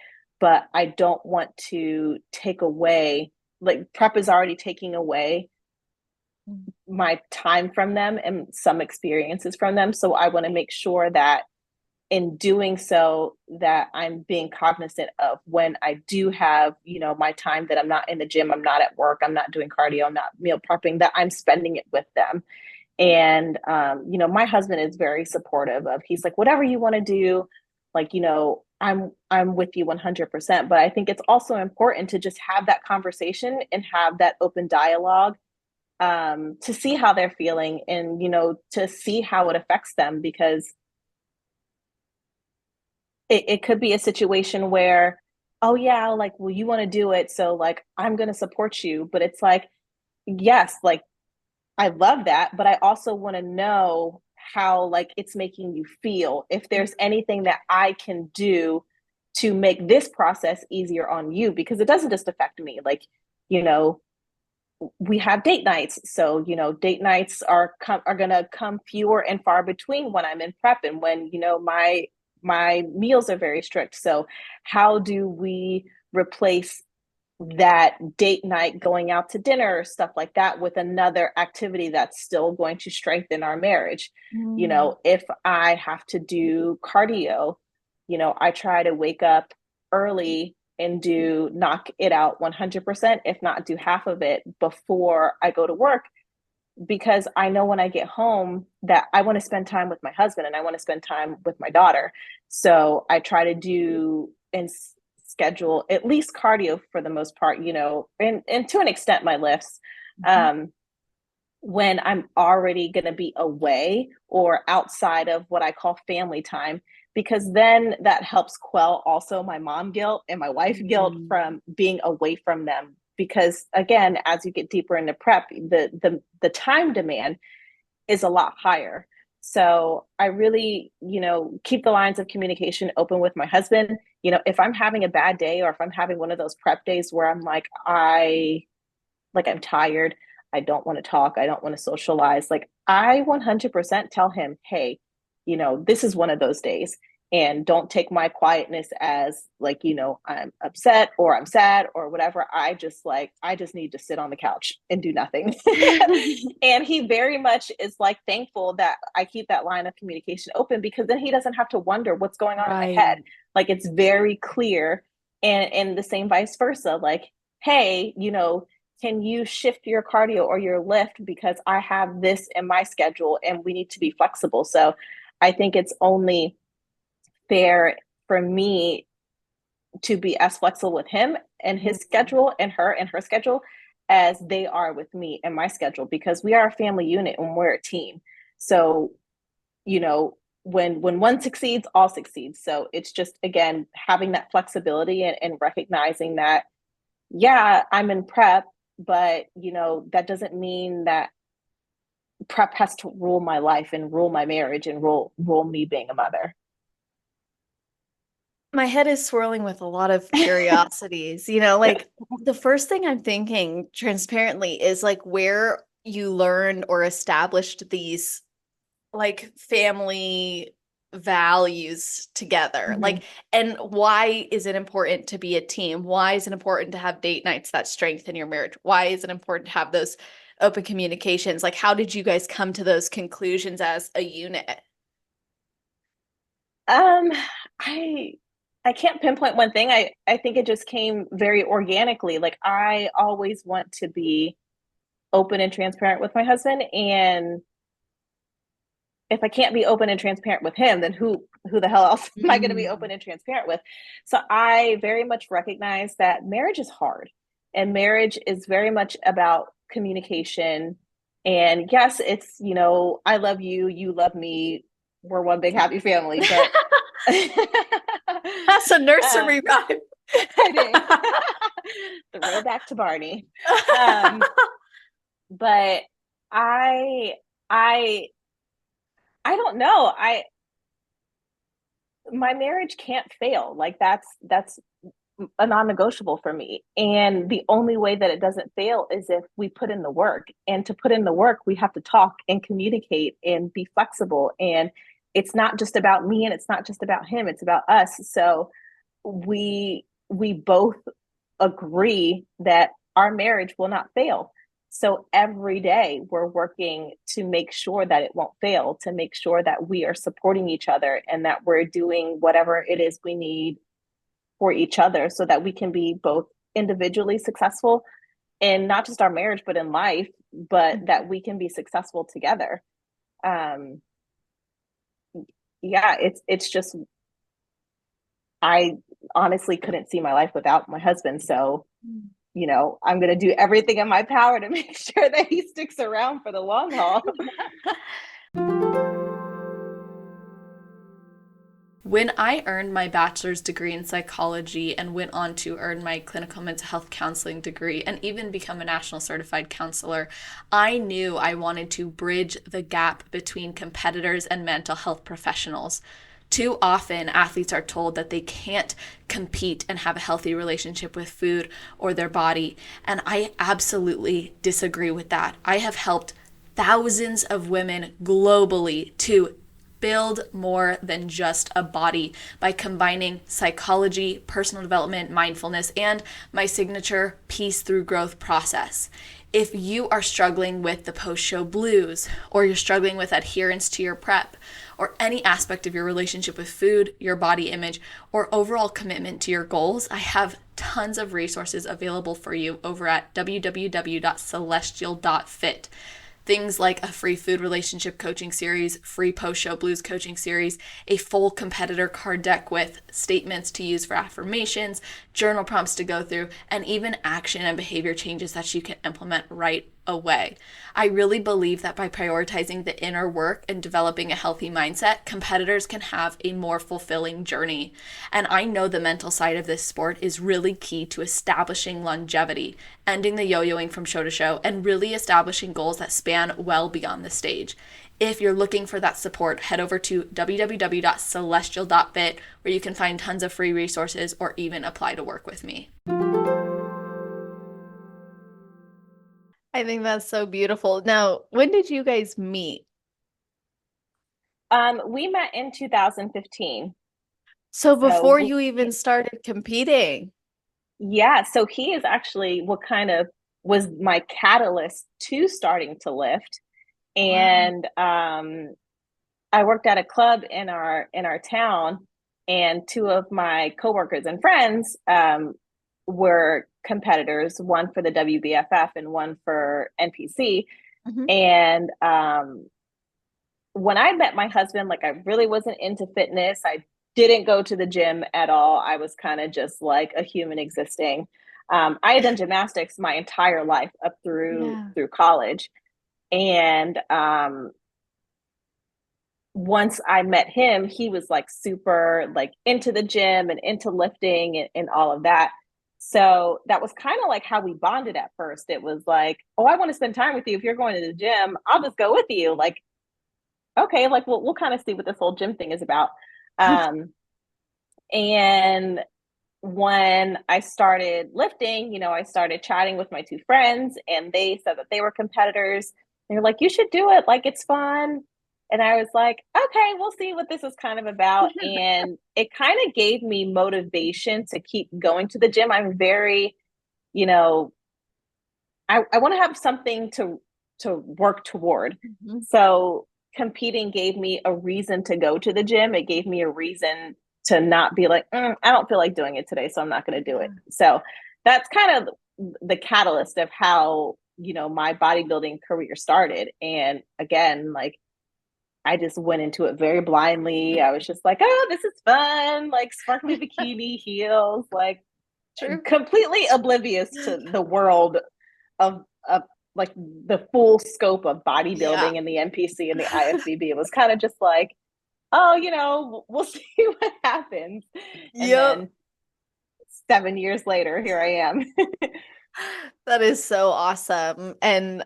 but I don't want to take away, like, prep is already taking away my time from them and some experiences from them. So I want to make sure that in doing so that I'm being cognizant of when I do have, my time that I'm not in the gym, I'm not at work, I'm not doing cardio, I'm not meal prepping, that I'm spending it with them. And my husband is very supportive of, he's like, whatever you want to do, like, I'm with you 100%. But I think it's also important to just have that conversation and have that open dialogue, to see how they're feeling, and to see how it affects them, because it could be a situation where, oh yeah, like, well, you want to do it, so like I'm going to support you, but it's like, yes, like, I love that, but I also want to know how, like, it's making you feel, if there's anything that I can do to make this process easier on you, because it doesn't just affect me. Like, you know we have date nights, so date nights are going to come fewer and far between when I'm in prep, and when my meals are very strict. So how do we replace that date night, going out to dinner, stuff like that, with another activity that's still going to strengthen our marriage. You Mm. know, if I have to do cardio, you know, I try to wake up early and do knock it out 100%, if not do half of it before I go to work, because I know when I get home that I want to spend time with my husband and I want to spend time with my daughter. So I try to do and schedule at least cardio for the most part, you know, and to an extent my lifts. Um, when I'm already going to be away or outside of what I call family time, because then that helps quell also my mom guilt and my wife guilt Mm. from being away from them. Because again, as you get deeper into prep, the time demand is a lot higher. So I really, you know, keep the lines of communication open with my husband. You know, if I'm having a bad day or if I'm having one of those prep days where I'm like I'm tired, I don't want to talk, I don't want to socialize, like I 100% tell him, hey, you know, this is one of those days. And don't take my quietness as like, you know, I'm upset or I'm sad or whatever. I just need to sit on the couch and do nothing. And he very much is like thankful that I keep that line of communication open, because then he doesn't have to wonder what's going on in my head. Right. Like it's very clear. And the same vice versa. Like, hey, you know, can you shift your cardio or your lift because I have this in my schedule and we need to be flexible. So I think it's only fair for me to be as flexible with him and his Mhm. schedule and her schedule as they are with me and my schedule, because we are a family unit and we're a team. So, you know, when one succeeds, all succeeds. So it's just again having that flexibility and recognizing that, yeah, I'm in prep, but you know, that doesn't mean that prep has to rule my life and rule my marriage and rule me being a mother. My head is swirling with a lot of curiosities. Like the first thing I'm thinking transparently is like where you learned or established these like family values together. Mm-hmm. Like, and why is it important to be a team? Why is it important to have date nights that strengthen your marriage? Why is it important to have those open communications? Like, how did you guys come to those conclusions as a unit? Um, I I can't pinpoint one thing. I think it just came very organically. Like I always want to be open and transparent with my husband, and if I can't be open and transparent with him, then who the hell else am I going to be Mm. open and transparent with? So I very much recognize that marriage is hard, and marriage is very much about communication. And yes, it's, you know, I love you, you love me, we're one big happy family, but That's a uh, nursery rhyme. it is throwback to Barney. Um, but I I I don't know. I My marriage can't fail. Like that's a non-negotiable for me. And the only way that it doesn't fail is if we put in the work. And to put in the work, we have to talk and communicate and be flexible. And it's not just about me and it's not just about him, it's about us. So we both agree that our marriage will not fail. So every day we're working to make sure that it won't fail, to make sure that we are supporting each other and that we're doing whatever it is we need for each other so that we can be both individually successful in not just our marriage, but in life, but that we can be successful together. Um, yeah, it's just, I honestly couldn't see my life without my husband. So, you know, I'm going to do everything in my power to make sure that he sticks around for the long haul. When I earned my bachelor's degree in psychology and went on to earn my clinical mental health counseling degree and even become a national certified counselor, I knew I wanted to bridge the gap between competitors and mental health professionals. Too often, athletes are told that they can't compete and have a healthy relationship with food or their body. And I absolutely disagree with that. I have helped thousands of women globally to build more than just a body by combining psychology, personal development, mindfulness, and my signature peace through growth process. If you are struggling with the post-show blues, or you're struggling with adherence to your prep, or any aspect of your relationship with food, your body image, or overall commitment to your goals, I have tons of resources available for you over at www.celestial.fit. Things like a free food relationship coaching series, free post-show blues coaching series, a full competitor card deck with statements to use for affirmations, journal prompts to go through, and even action and behavior changes that you can implement right away. I really believe that by prioritizing the inner work and developing a healthy mindset, competitors can have a more fulfilling journey. And I know the mental side of this sport is really key to establishing longevity, ending the yo-yoing from show to show, and really establishing goals that span well beyond the stage. If you're looking for that support, head over to www.celestial.fit, where you can find tons of free resources or even apply to work with me. I think that's so beautiful. Now, when did you guys meet? We met in 2015. So before you even started competing. Yeah, so he is actually what kind of was my catalyst to starting to lift. And I worked at a club in our town, and two of my coworkers and friends were competitors, one for the WBFF and one for NPC. Mm-hmm. And when I met my husband, like, I really wasn't into fitness. I didn't go to the gym at all. I was kind of just like a human existing. I had done gymnastics my entire life up through college. And once I met him, he was like super like into the gym and into lifting and all of that. So that was kind of like how we bonded at first. It was like, oh, I want to spend time with you. If you're going to the gym, I'll just go with you. Like, okay, like we'll kind of see what this whole gym thing is about. And when I started lifting, you know, I started chatting with my two friends, and they said that they were competitors. They were like, you should do it. Like, it's fun. And I was like, okay, we'll see what this is kind of about. And it kind of gave me motivation to keep going to the gym. I'm very, you know, I want to have something to work toward. Mm-hmm. So competing gave me a reason to go to the gym. It gave me a reason to not be like, I don't feel like doing it today, so I'm not going to do it. So that's kind of the catalyst of how, you know, my bodybuilding career started. And again, like, I just went into it very blindly. I was just like, oh, this is fun, like sparkly bikini heels, like completely oblivious to the world of like the full scope of bodybuilding and the NPC and the IFBB. It was kind of just like, oh, you know, we'll see what happens. And then 7 years later, here I am. That is so awesome. And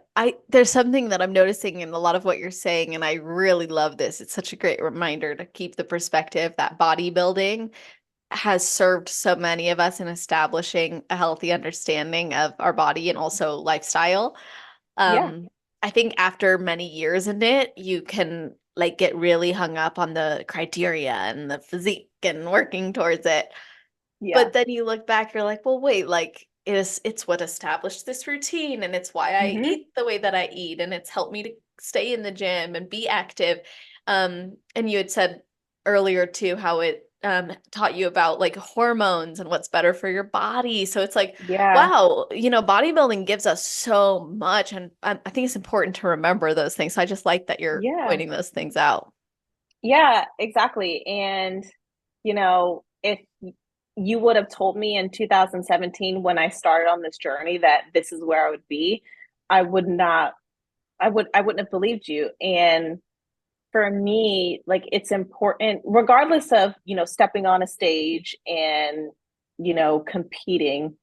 there's something that I'm noticing in a lot of what you're saying, and I really love this. It's such a great reminder to keep the perspective that bodybuilding has served so many of us in establishing a healthy understanding of our body and also lifestyle. I think after many years in it, you can like get really hung up on the criteria and the physique and working towards it. But then you look back, you're like, well, wait, like it's what established this routine, and it's why I eat the way that I eat, and it's helped me to stay in the gym and be active. And you had said earlier too how it taught you about like hormones and what's better for your body. So it's like, wow, you know, bodybuilding gives us so much, and I think it's important to remember those things. So I just like that you're pointing those things out. Yeah, exactly. And, you know, if you would have told me in 2017 when I started on this journey that this is where I would be, I wouldn't have believed you. And for me, like, it's important, regardless of, you know, stepping on a stage and, you know, competing,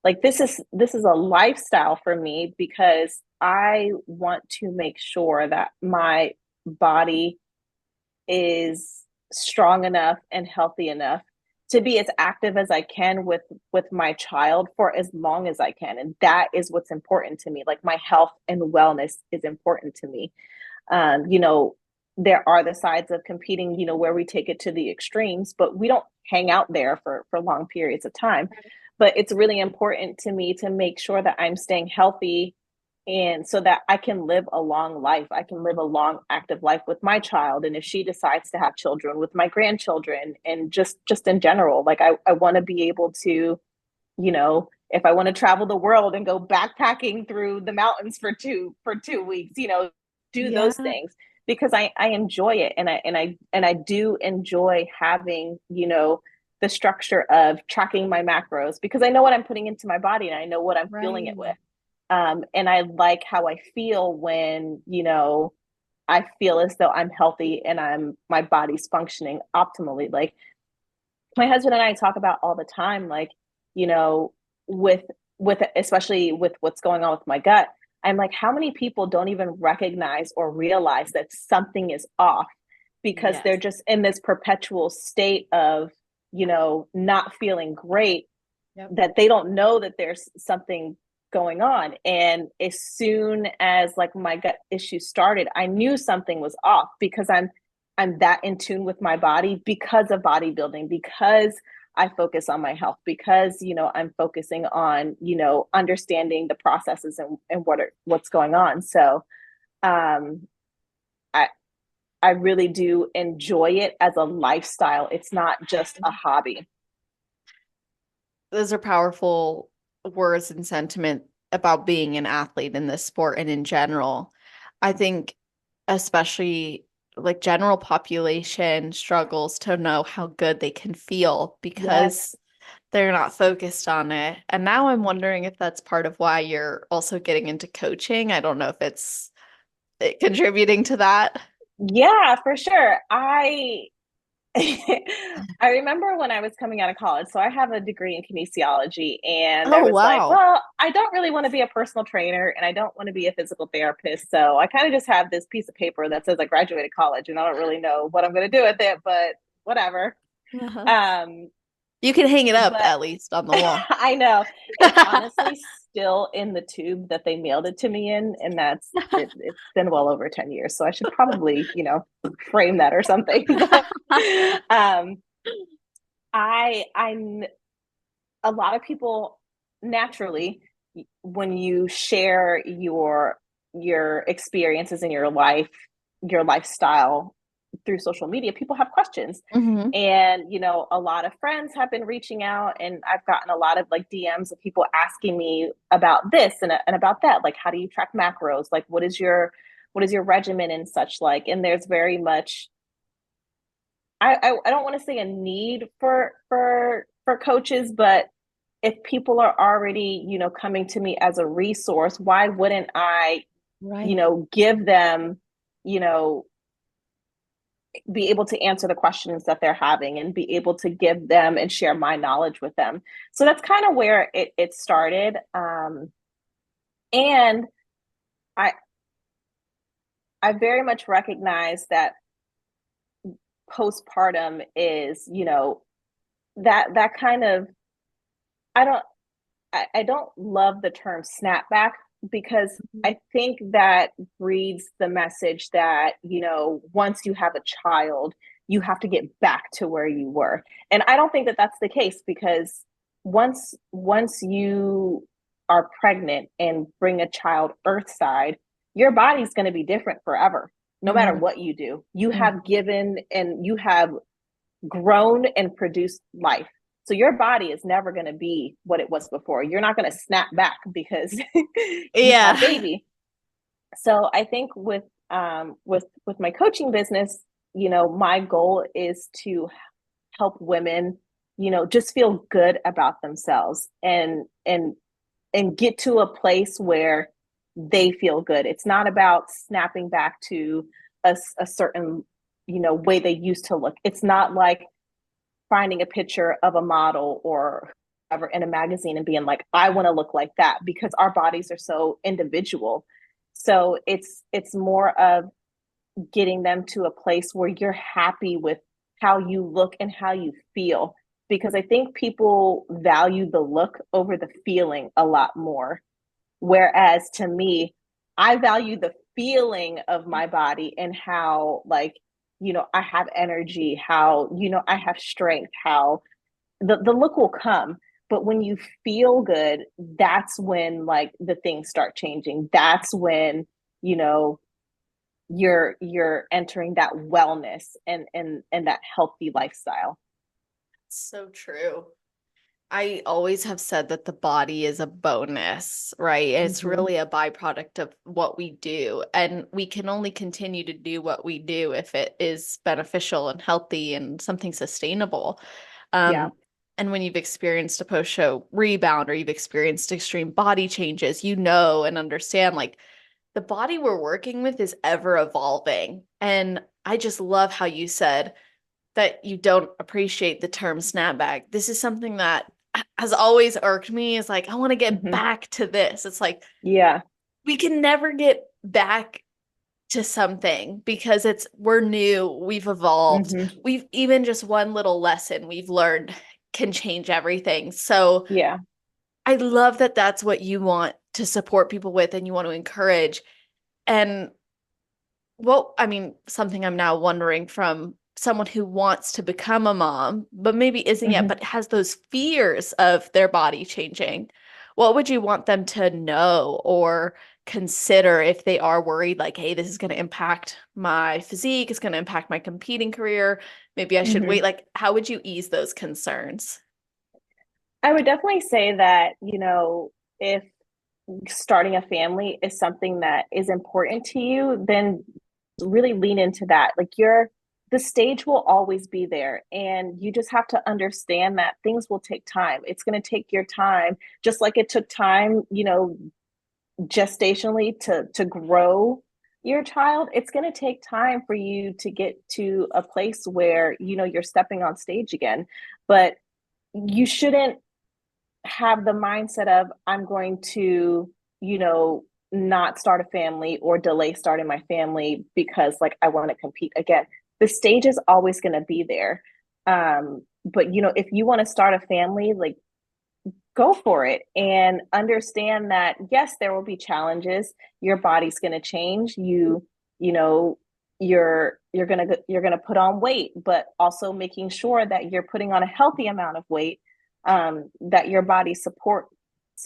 like, this is a lifestyle for me, because I want to make sure that my body is strong enough and healthy enough to be as active as I can with my child for as long as I can. And that is what's important to me. Like, my health and wellness is important to me. You know, there are the sides of competing, where we take it to the extremes, but we don't hang out there for long periods of time. But it's really important to me to make sure that I'm staying healthy, and so that I can live a long life. I can live a long, active life with my child. And if she decides to have children, with my grandchildren, and just in general, like I want to be able to, if I want to travel the world and go backpacking through the mountains for 2 weeks, do those Yeah. things, because I enjoy it, and I do enjoy having, the structure of tracking my macros, because I know what I'm putting into my body and I know what I'm feeling it Right. with. And I like how I feel when, I feel as though I'm healthy and my body's functioning optimally. Like my husband and I talk about all the time, like, you know, with especially with what's going on with my gut, I'm like, how many people don't even recognize or realize that something is off, because they're Yes. just in this perpetual state of, not feeling great, Yep. that they don't know that there's something going on. And as soon as like my gut issues started, I knew something was off, because I'm that in tune with my body because of bodybuilding, because I focus on my health, because I'm focusing on understanding the processes and what's going on. So um I I really do enjoy it as a lifestyle. It's not just a hobby. Those are powerful words and sentiment about being an athlete in this sport and in general. I think especially like general population struggles to know how good they can feel Yes. because they're not focused on it. And now I'm wondering if that's part of why you're also getting into coaching. I don't know if it's contributing to that. Yeah, for sure. I remember when I was coming out of college. So I have a degree in kinesiology, and I Oh, was like, wow. well, I don't really want to be a personal trainer and I don't want to be a physical therapist. So I kind of just have this piece of paper that says I graduated college, and I don't really know what I'm going to do with it, but whatever. Uh-huh. Um, You can hang it up but at least on the wall. I know it's honestly still in the tube that they mailed it to me in, and it's been well over 10 years. So I should probably, frame that or something. But um I'm a lot of people naturally, when you share your experiences in your life, your lifestyle through social media, people have questions. Hmm. And a lot of friends have been reaching out, and I've gotten a lot of like DMs of people asking me about this and about that, like how do you track macros, like what is your regimen and such, like. And there's very much, I don't want to say a need for coaches, but if people are already, coming to me as a resource, why wouldn't I, Right. give them, you know, be able to answer the questions that they're having and be able to give them and share my knowledge with them. So that's kind of where it started. And I I very much recognize that postpartum is, that kind of, I don't I don't love the term snapback, because Mhm. I think that breeds the message that, once you have a child, you have to get back to where you were. And I don't think that that's the case, because once you are pregnant and bring a child earthside, your body's going to be different forever. No matter Mhm. what you do, you have Mhm. given and you have grown and produced life. So your body is never going to be what it was before. You're not going to snap back because you had a Yeah. baby. So I think with my coaching business, my goal is to help women, just feel good about themselves, and get to a place where they feel good. It's not about snapping back to a certain, way they used to look. It's not like finding a picture of a model or whoever in a magazine and being like, I want to look like that, because our bodies are so individual. So it's more of getting them to a place where you're happy with how you look and how you feel, because I think people value the look over the feeling a lot more. Whereas to me, I value the feeling of my body and how, like, I have energy, how, I have strength, how the look will come. But when you feel good, that's when, like, the things start changing. That's when, you know, you're entering that wellness and that healthy lifestyle. So true. I always have said that the body is a bonus, right? It's Mm-hmm. really a byproduct of what we do. And we can only continue to do what we do if it is beneficial and healthy and something sustainable. Yeah. Um, and when you've experienced a post-show rebound or you've experienced extreme body changes, you know and understand like the body we're working with is ever evolving. And I just love how you said that you don't appreciate the term snapback. This is something that has always irked me is like, I want to get Mm-hmm. back to this. It's like, Yeah. we can never get back to something because we're new, we've evolved. Mm-hmm. We've even just one little lesson we've learned can change everything. So Yeah. I love that that's what you want to support people with and you want to encourage. And well, I mean, something I'm now wondering from someone who wants to become a mom, but maybe isn't yet, Mm-hmm. but has those fears of their body changing. What would you want them to know or consider if they are worried, like, hey, this is going to impact my physique, it's going to impact my competing career. Maybe I should Mm-hmm. wait. Like, how would you ease those concerns? I would definitely say that, if starting a family is something that is important to you, then really lean into that. Like, the stage will always be there, and you just have to understand that things will take time. It's going to take your time, just like it took time, gestationally to grow your child. It's going to take time for you to get to a place where, you're stepping on stage again. But you shouldn't have the mindset of, I'm going to, not start a family or delay starting my family because, like, I want to compete again. The stage is always going to be there. But if you want to start a family, like, go for it and understand that, yes, there will be challenges. Your body's going to change. You know you're going to put on weight, but also making sure that you're putting on a healthy amount of weight, that your body supports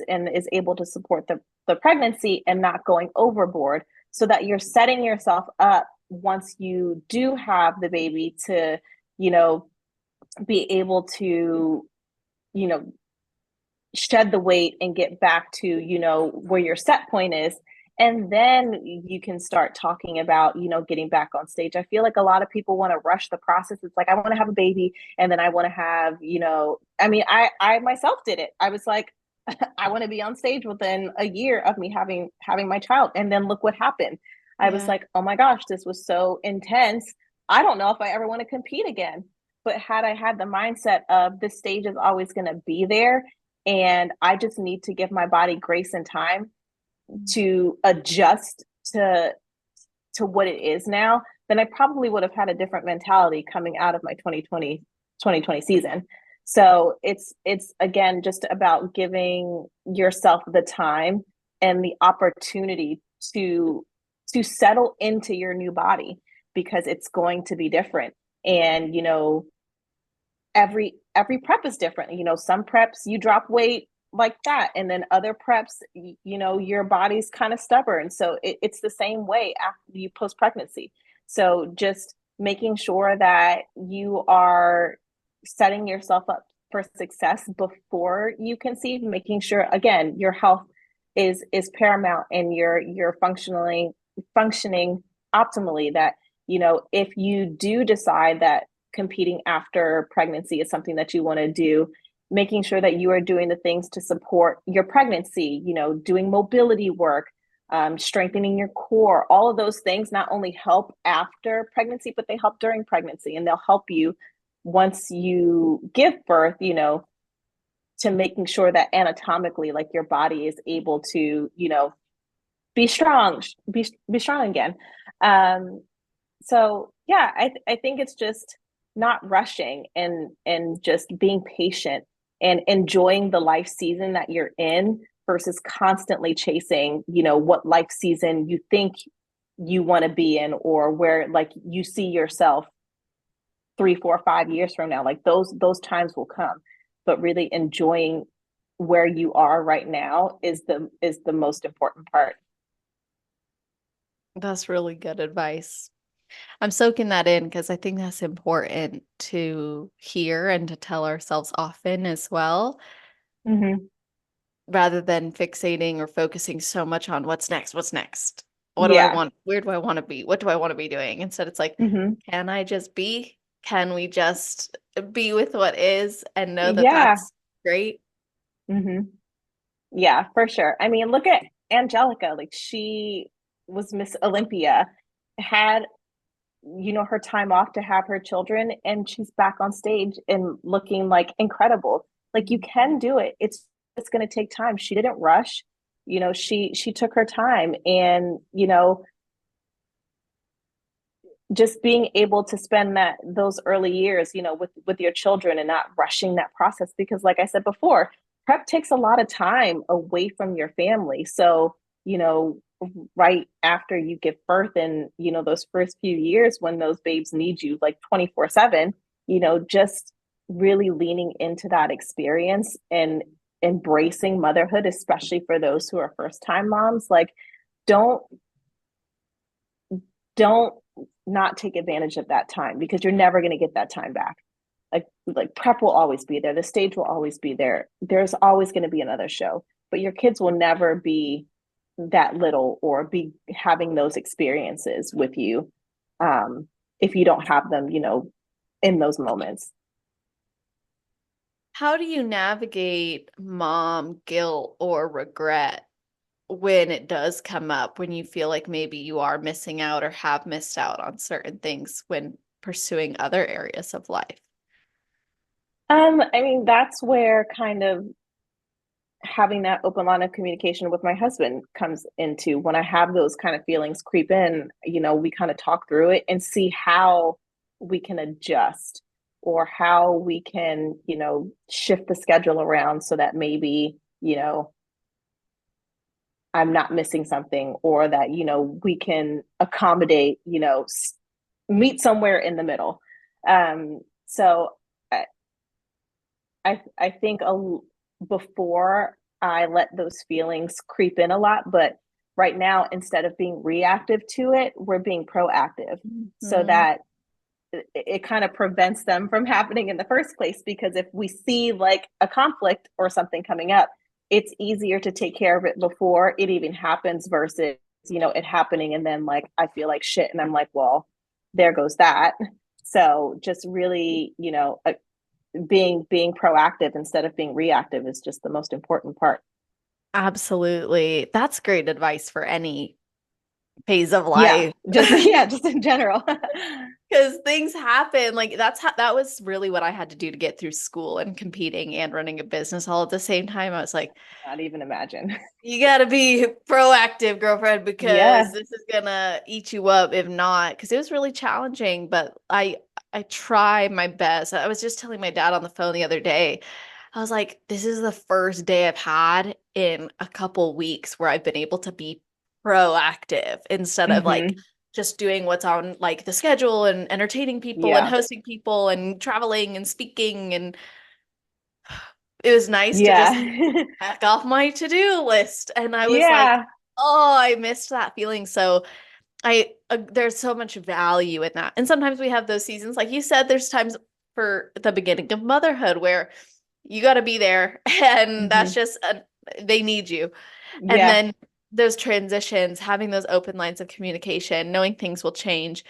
and is able to support the pregnancy and not going overboard, so that you're setting yourself up once you do have the baby to, you know be able to, you know shed the weight and get back to, where your set point is. And then you can start talking about, getting back on stage. I feel like a lot of people want to rush the process. It's like, I want to have a baby, and then I want to have, I mean, I myself did it. I was like, I want to be on stage within a year of me having my child. And then look what happened. I was Yeah. like, oh my gosh, this was so intense. I don't know if I ever want to compete again. But had I had the mindset of, this stage is always going to be there, and I just need to give my body grace and time to adjust to what it is now, then I probably would have had a different mentality coming out of my 2020 season. So it's again just about giving yourself the time and the opportunity to settle into your new body, because it's going to be different. And every prep is different. Some preps you drop weight like that, and then other preps, your body's kind of stubborn. So it's the same way after you post pregnancy. So just making sure that you are setting yourself up for success before you conceive, making sure, again, your health is paramount, and you're functioning optimally. That, if you do decide that competing after pregnancy is something that you want to do, making sure that you are doing the things to support your pregnancy, doing mobility work, strengthening your core. All of those things not only help after pregnancy, but they help during pregnancy, and they'll help you once you give birth, to making sure that anatomically, like, your body is able to, be strong, be strong again. So yeah, I think it's just not rushing, and just being patient and enjoying the life season that you're in, versus constantly chasing, what life season you think you want to be in, or where like you see yourself 3, 4, 5 years from now. Like those times will come, but really enjoying where you are right now is the most important part. That's really good advice. I'm soaking that in because I think that's important to hear and to tell ourselves often as well, Mm-hmm. rather than fixating or focusing so much on what's next, what's next. What do I Yeah. want? Where do I want to be? What do I want to be doing? Instead, it's like, Mm-hmm. can I just be? Can we just be with what is and know that Yeah. that's great? Mm-hmm. Yeah, for sure. I mean, look at Angelica. Like she was Miss Olympia, had, her time off to have her children, and she's back on stage and looking like incredible. Like you can do it. It's going to take time. She didn't rush. She took her time, and just being able to spend those early years, with your children and not rushing that process, because like I said before, prep takes a lot of time away from your family. So, right after you give birth, and those first few years when those babes need you like 24/7, just really leaning into that experience and embracing motherhood, especially for those who are first time moms. Like don't don't not take advantage of that time, because you're never going to get that time back. Like prep will always be there, the stage will always be there, there's always going to be another show, but your kids will never be that little or be having those experiences with you, if you don't have them, in those moments. How do you navigate mom guilt or regret when it does come up, when you feel like maybe you are missing out or have missed out on certain things when pursuing other areas of life? I mean, that's where kind of having that open line of communication with my husband comes into. When I have those kind of feelings creep in, we kind of talk through it and see how we can adjust, or how we can, shift the schedule around so that maybe, I'm not missing something, or that, we can accommodate, meet somewhere in the middle. So I think before I let those feelings creep in a lot, but right now, instead of being reactive to it, we're being proactive, so Mhm. that it kind of prevents them from happening in the first place. Because if we see like a conflict or something coming up, it's easier to take care of it before it even happens, versus, it happening and then like I feel like shit and I'm like, well, there goes that. So just really, being proactive instead of being reactive is just the most important part. Absolutely. That's great advice for any phase of Yeah, life. just yeah, just in general. Because things happen. Like that was really what I had to do to get through school and competing and running a business all at the same time. I was like, Not even imagine. you gotta be proactive, girlfriend, because Yeah. this is gonna eat you up if not. Because it was really challenging, but I try my best. I was just telling my dad on the phone the other day. I was like, this is the first day I've had in a couple weeks where I've been able to be proactive instead of like Hmm. just doing what's on like the schedule and entertaining people and Yeah. hosting people and traveling and speaking. And it was nice to just Yeah. back off my to-do list. And I was like, Yeah. oh, I missed that feeling. So there's so much value in that. And sometimes we have those seasons, like you said, there's times for the beginning of motherhood where you got to be there and that's Hmm. just they need you. And Yeah. then those transitions, having those open lines of communication, knowing things will change.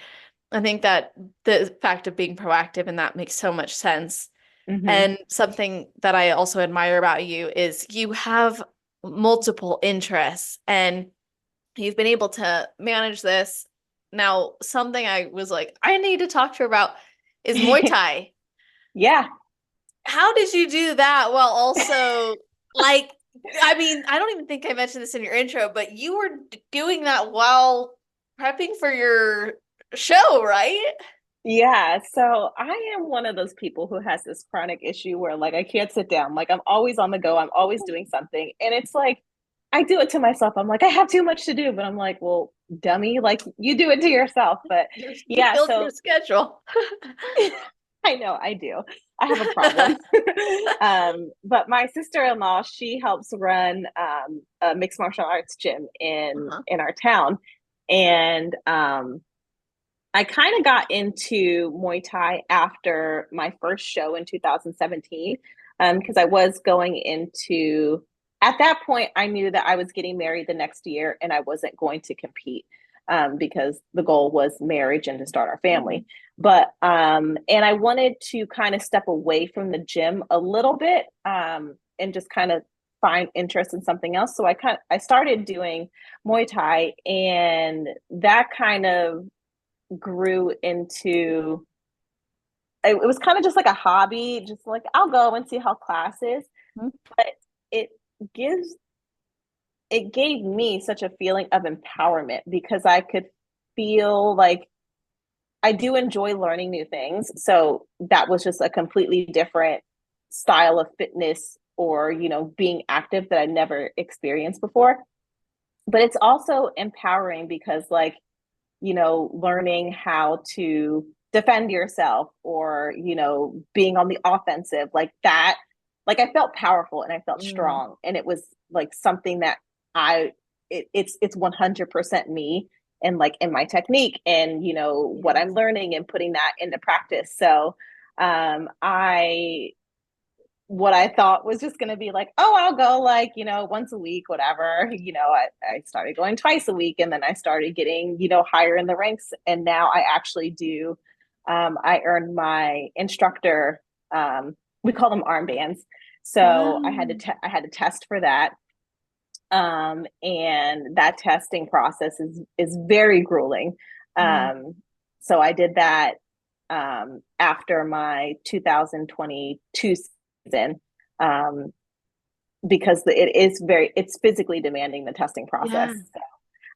I think that the fact of being proactive in that makes so much sense. Hmm. And something that I also admire about you is you have multiple interests and you've been able to manage this. Now, something I was like, I need to talk to her about is Muay Thai. Yeah. How did you do that while also like I mean, I don't even think I mentioned this in your intro, but you were doing that while prepping for your show, right? Yeah, so I am one of those people who has this chronic issue where like I can't sit down. Like I'm always on the go. I'm always doing something. And it's like I do it to myself. I'm like, I have too much to do, but I'm like, well, dummy, like you do it to yourself. But You yeah, filled your so schedule. I know I do. I have a problem. But my sister-in-law, she helps run a mixed martial arts gym Uh-huh. in our town. And I kind of got into Muay Thai after my first show in 2017, because I was going into, at that point, I knew that I was getting married the next year and I wasn't going to compete, because the goal was marriage and to start our family. But, and I wanted to kind of step away from the gym a little bit, and just kind of find interest in something else. So I started doing Muay Thai, and that kind of grew into, it was kind of just like a hobby, just like I'll go and see how class is. Mhm. But it gives it gave me such a feeling of empowerment because I could feel like I do enjoy learning new things. So that was just a completely different style of fitness, or being active, that I never experienced before. But it's also empowering because, like, learning how to defend yourself, or, being on the offensive, like that. Like, I felt powerful and I felt Mm. strong. And it was like something that it's 100% me, and like in my technique, and, what Yes. I'm learning and putting that into practice. So, I what I thought was just going to be like, oh, I'll go like, once a week, whatever. I started going twice a week, and then I started getting, higher in the ranks. And now I actually do, I earned my instructor, we call them armbands. So Wow. I had to test for that. And that testing process is very grueling. Mm. Um, so I did that, after my 2022 season, um, because it's physically demanding, the testing Yeah. process. So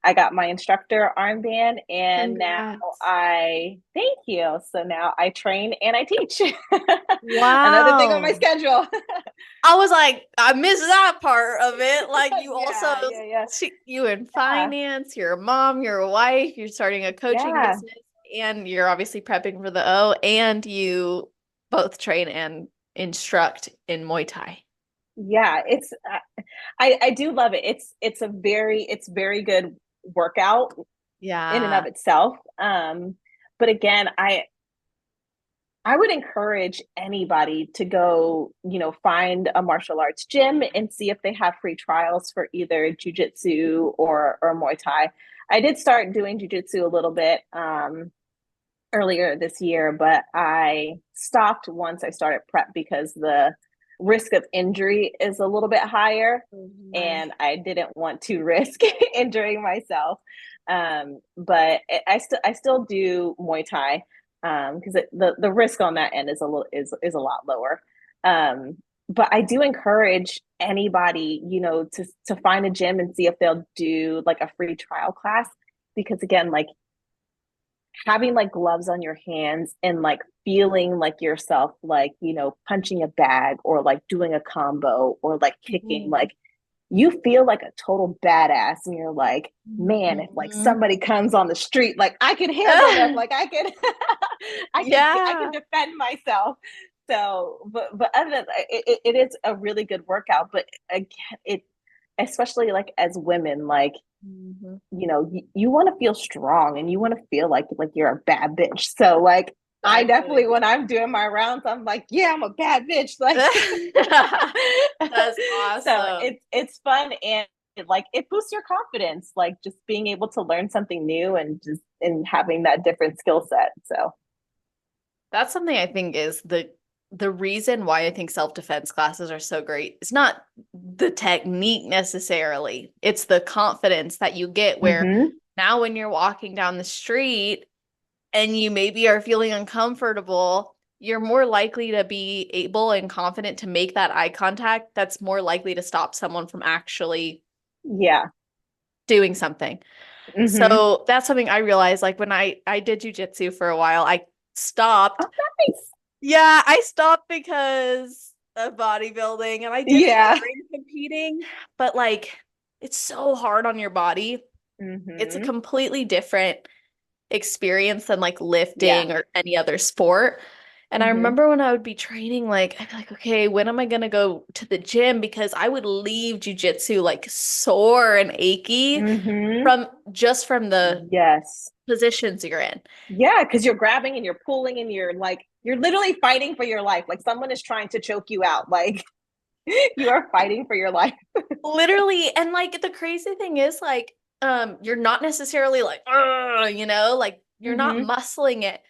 I got my instructor armband, and now Congrats. I thank you. So now I train and I teach. Another thing on my Wow. schedule. I was like, I missed that part of it. Like you also, Yeah. you in Yeah. finance, you're a mom, you're a wife, you're starting a coaching Yeah. business, and you're obviously prepping for the O, and you both train and instruct in Muay Thai. Yeah, it's I do love it. It's very good workout in and of Yeah. itself. But again, I would encourage anybody to go, find a martial arts gym and see if they have free trials for either jujitsu or Muay Thai. I did start doing jujitsu a little bit, earlier this year, but I stopped once I started prep because the risk of injury is a little bit higher, Nice. and I didn't want to risk injuring myself. But I still do Muay Thai, because the risk on that end is a lot lower. But I do encourage anybody, to find a gym and see if they'll do like a free trial class, because again, like, having like gloves on your hands and like feeling like yourself, like, punching a bag, or like doing a combo, or like kicking, Mhm. like, you feel like a total badass, and you're like, man, if like Mhm. somebody comes on the street, like I can handle them, like I can I can Yeah. defend myself. So, but other than that, it is a really good workout. But again, it, especially like as women, like, Mhm. you want to feel strong, and you want to feel like you're a bad bitch. So like, I definitely, Exactly. when I'm doing my rounds, I'm like, yeah, I'm a bad bitch. Like, That's so awesome. it's fun, and like it boosts your confidence, like just being able to learn something new, and just and having that different skill set. So That's something I think is the reason why I think self-defense classes are so great. It's not the technique necessarily. It's the confidence that you get where mm-hmm. now when you're walking down the street and you maybe are feeling uncomfortable, you're more likely to be able and confident to make that eye contact that's more likely to stop someone from actually Yeah. doing something. Mm-hmm. So that's something I realized like when I did jujitsu for a while, I stopped. Oh, nice. Yeah, I stopped because of bodybuilding and I didn't Yeah. mind competing, but like it's so hard on your body It's a Mm-hmm. completely different experience than like Yeah. lifting or any other sport. And I Mm-hmm. remember when I would be training, like, I'd be like, okay, when am I gonna go to the gym? Because I would leave jujitsu like sore and achy Mm-hmm. from the Yes. positions you're in. Yeah, because you're grabbing and you're pulling and you're like, you're literally fighting for your life. Like someone is trying to choke you out. Like you are fighting for your life. Literally, and like the crazy thing is like you're not necessarily like like you're not Mm-hmm. muscling it,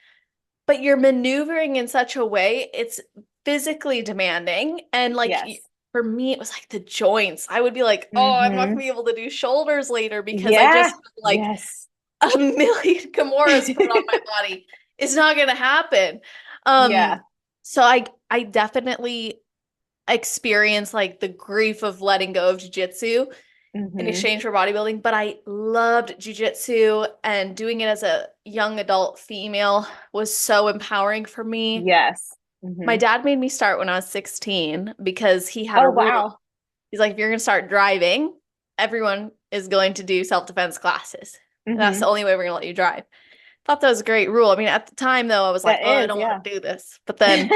but you're maneuvering in such a way it's physically demanding. And like Yes. for me it was like the joints. I would be like, oh, I'm not gonna Mm-hmm. be able to do shoulders later because I Yeah. just like Yes. a million Kimuras put on my body. It's not gonna happen. Um Yeah. so I definitely experienced like the grief of letting go of jujitsu in Mm-hmm. exchange for bodybuilding, but I loved jujitsu, and doing it as a young adult female was so empowering for me. Yes. My Mm-hmm. dad made me start when I was 16 because he had a Oh, rule. wow. He's like, if you're going to start driving, everyone is going to do self-defense classes. And that's the Mm-hmm. only way we're going to let you drive. Thought that was a great rule. I mean, at the time though, I was like, That oh, I is, don't want yeah. to do this. But then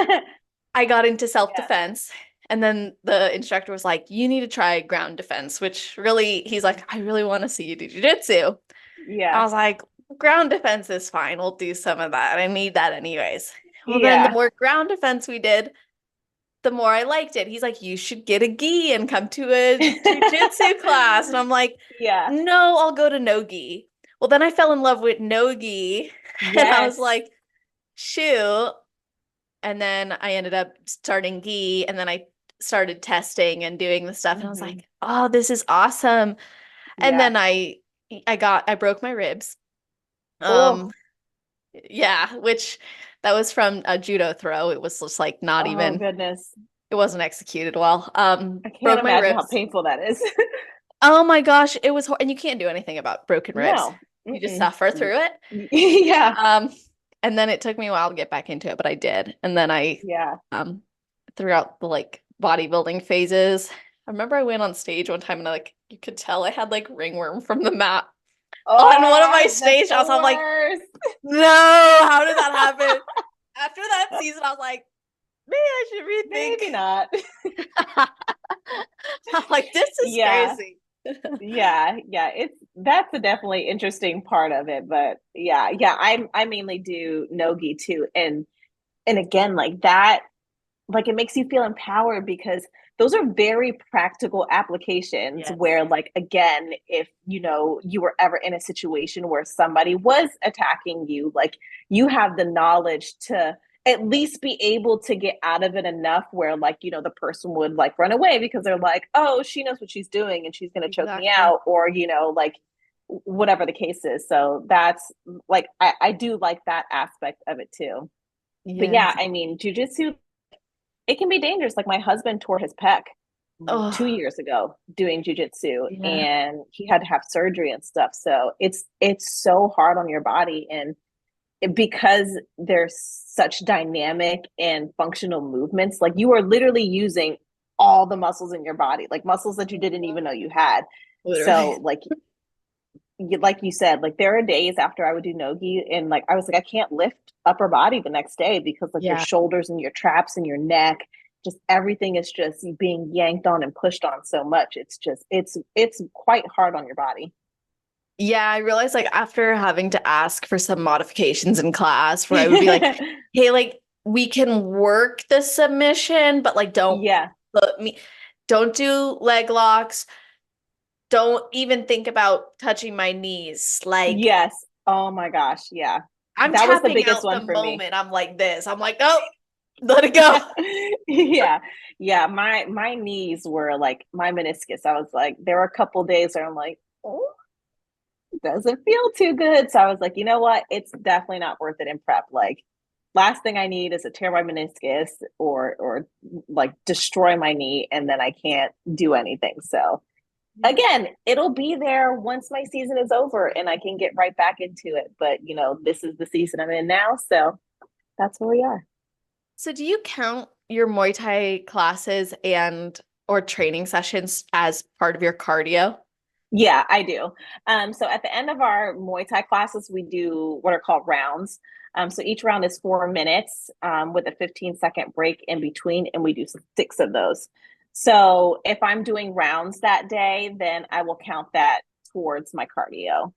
I got into Yeah. self-defense, and then the instructor was like, you need to try ground defense, which really, he's like, I really want to see you do jujitsu. I Yeah. was like, ground defense is fine. We'll do some of that. I need that anyways. Well, then the Yeah. more ground defense we did, the more I liked it. He's like, you should get a gi and come to a jujitsu class. And I'm like, Yeah. no, I'll go to no gi. Well, then I fell in love with no gi. And I was Yes. like, shoot. And then I ended up starting gi, and then I started testing and doing the stuff. And I was Mm-hmm. like, oh, this is awesome. And Yeah. then I broke my ribs. Oh, Um, yeah, which that was from a judo throw. It was just like not oh even, goodness. it wasn't executed well. I can't Broke my imagine how ribs. painful that is. Oh my gosh, it was and you can't do anything about broken ribs. No. You just Mm-mm. suffer through it. Yeah. Um, and then it took me a while to get back into it, but I did. And then I Yeah. um throughout the like bodybuilding phases, I remember I went on stage one time and like you could tell I had like ringworm from the mat on one of my Oh, that's stage the shots. I'm like, worst. no, how did that happen? After that season, I was like, maybe I Maybe should not. rethink. I'm like, this is Yeah. crazy. Yeah. Yeah. It's that's a definitely interesting part of it. But yeah, yeah, I mainly do nogi too. And again, like that, like it makes you feel empowered because those are very practical applications Yes. where like again if you know you were ever in a situation where somebody was attacking you, like you have the knowledge to at least be able to get out of it enough where like you know the person would like run away because they're like, oh, she knows what she's doing and she's going to choke me Exactly. out, or you know like whatever the case is. So that's like I do like that aspect of it too. But yeah, Yes. I mean jujitsu, it can be dangerous. Like my husband tore his pec Oh, 2 years ago doing jujitsu, yeah. and he had to have surgery and stuff. So it's so hard on your body, and because there's such dynamic and functional movements, like you are literally using all the muscles in your body, like muscles that you didn't even know you had. Literally. So like you said, like there are days after I would do nogi and like I was like I can't lift upper body the next day because like your Yeah. shoulders and your traps and your neck, just everything is just being yanked on and pushed on so much. It's just it's quite hard on your body. Yeah, I realized like after having to ask for some modifications in class where I would be like, hey, like we can work the submission, but like Yeah. put me don't do leg locks. Don't even think about touching my knees. Like Yes. Oh my gosh. Yeah. I'm That was the tapping biggest out the one for me. moment I'm like this. I'm like, nope, let it go. Yeah. Yeah. Yeah. My knees were like my meniscus. I was like, there were a couple days where I'm like, oh, doesn't feel too good. So I was like, you know what? It's definitely not worth it in prep. Like, last thing I need is to tear my meniscus or like destroy my knee, and then I can't do anything. So again, it'll be there once my season is over and I can get right back into it. But you know, this is the season I'm in now, so that's where we are. So do you count your Muay Thai classes and or training sessions as part of your cardio? Yeah, I do. So at the end of our Muay Thai classes, we do what are called rounds. So each round is 4 minutes with a 15-second break in between, and we do six of those. So if I'm doing rounds that day, then I will count that towards my cardio.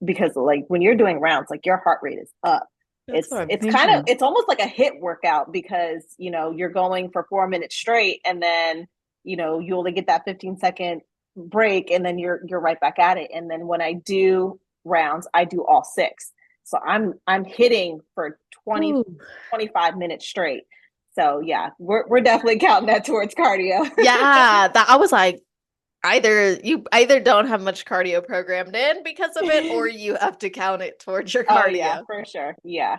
Because like when you're doing rounds, like your heart rate is up. That's what I'm It's kind of thinking. it's almost like a hit workout because you're going for 4 minutes straight, and then you only get that 15-second break, and then you're right back at it. And then when I do rounds, I do all six. So I'm hitting for 20 Ooh. 25 minutes straight. So yeah, we're definitely counting that towards cardio. Yeah, that I was like, you either don't have much cardio programmed in because of it, or you have to count it towards your Oh yeah, cardio. for sure. Yeah,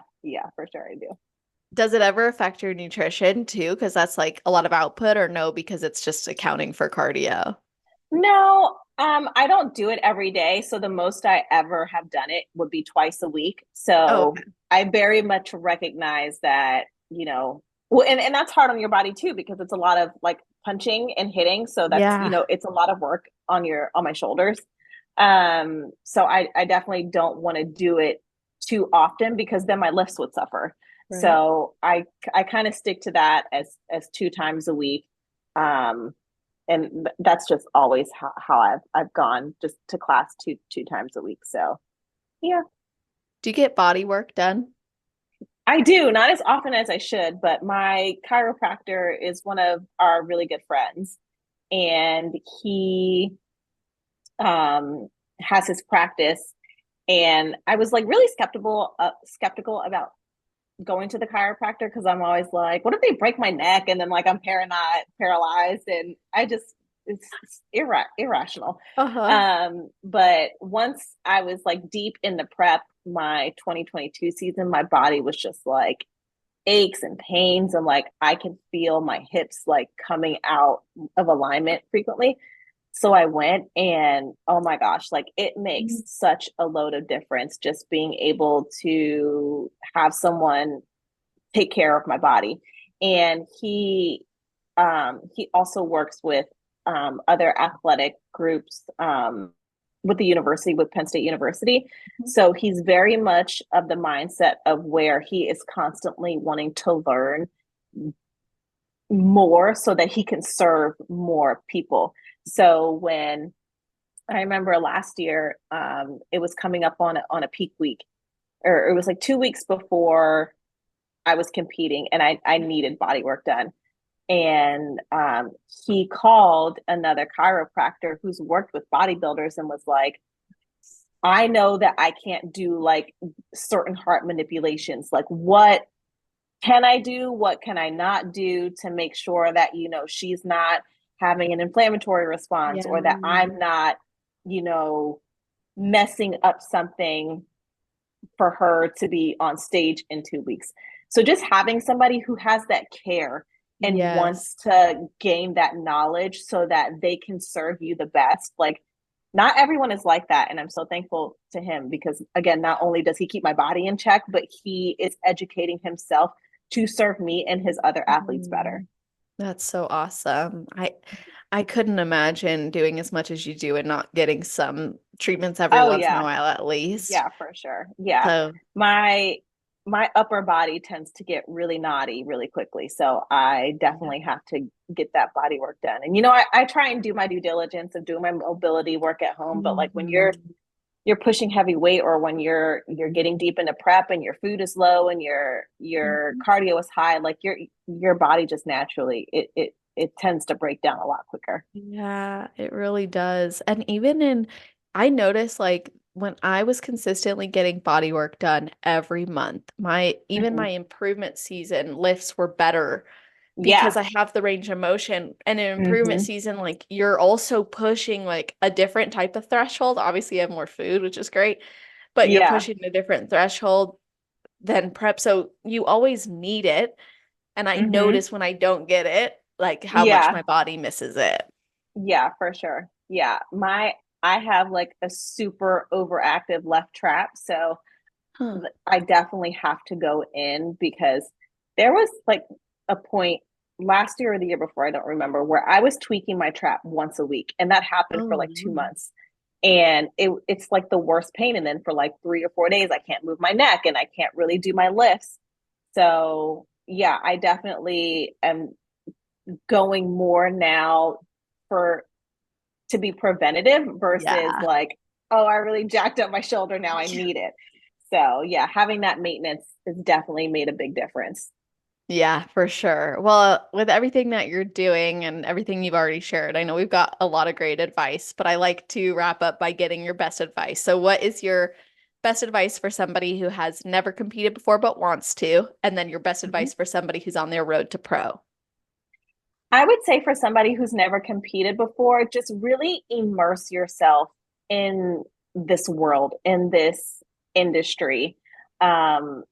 for sure I do. Does it ever affect your nutrition too? Because that's like a lot of output, or no, because it's just accounting for cardio? No, I don't do it every day. So the most I ever have done it would be twice a week. Oh, So okay. I very much recognize that, well, and that's hard on your body too, because it's a lot of like punching and hitting. So that's, Yeah. it's a lot of work on my shoulders. So I definitely don't want to do it too often because then my lifts would suffer. Right. So I kind of stick to that as 2 times a week. Um, and that's just always how I've gone just to class two times a week. So yeah, Do you get body work done? I do, not as often as I should, but my chiropractor is one of our really good friends, and he um has his practice. And I was like really skeptical about going to the chiropractor because I'm always like, what if they break my neck and then like I'm paralyzed, and I just it's irrational. Uh-huh. But once I was like deep in the prep, my 2022 season, my body was just like aches and pains, and like I can feel my hips like coming out of alignment frequently. So I went, and oh my gosh, like it makes such a load of difference just being able to have someone take care of my body. And he also works with other athletic groups with the university, with Penn State University. So he's very much of the mindset of where he is constantly wanting to learn more so that he can serve more people. So when I remember last year, it was coming up on a peak week, or it was like 2 weeks before I was competing, and I needed body work done. And he called another chiropractor who's worked with bodybuilders and was like, I know that I can't do like certain heart manipulations. Like, what can I do? What can I not do to make sure that, she's not having an inflammatory response, Yeah. or that I'm not, you know, messing up something for her to be on stage in 2 weeks. So just having somebody who has that care and Yes. wants to gain that knowledge so that they can serve you the best. Like, not everyone is like that. And I'm so thankful to him because, again, not only does he keep my body in check, but he is educating himself to serve me and his other athletes better. Mhm. That's so awesome. I couldn't imagine doing as much as you do and not getting some treatments every Oh, once in a yeah. while at least. Yeah, for sure. Yeah. So, My my upper body tends to get really naughty really quickly. So I yeah. definitely have to get that body work done. And I try and do my due diligence of doing my mobility work at home, but like when Mhm. you're pushing heavy weight, or when you're getting deep into prep and your food is low and your Mhm. cardio is high, like your body just naturally it tends to break down a lot quicker. Yeah, it really does. And I noticed like when I was consistently getting body work done every month, even Mhm. my improvement season lifts were better because Yeah. I have the range of motion. And in improvement Hmm. season, like you're also pushing like a different type of threshold. Obviously, you have more food, which is great, but you're Yeah. pushing a different threshold than prep. So you always need it. And I Hmm. notice when I don't get it, like how much Yeah. my body misses it. Yeah, for sure. Yeah. I have like a super overactive left trap. So Huh. I definitely have to go in because there was like a point last year or the year before, I don't remember, where I was tweaking my trap once a week. And that happened for Oh, like 2 no. months. And it's like the worst pain. And then for like 3 or 4 days, I can't move my neck and I can't really do my lifts. So yeah, I definitely am going more now for to be preventative versus Yeah. like, oh, I really jacked up my shoulder. Now I need it. So yeah, having that maintenance has definitely made a big difference. Yeah, for sure. Well, with everything that you're doing and everything you've already shared, I know we've got a lot of great advice, but I like to wrap up by getting your best advice. So, what is your best advice for somebody who has never competed before but wants to? And then your best Mhm. advice for somebody who's on their road to pro? I would say for somebody who's never competed before, just really immerse yourself in this world, in this industry. Um,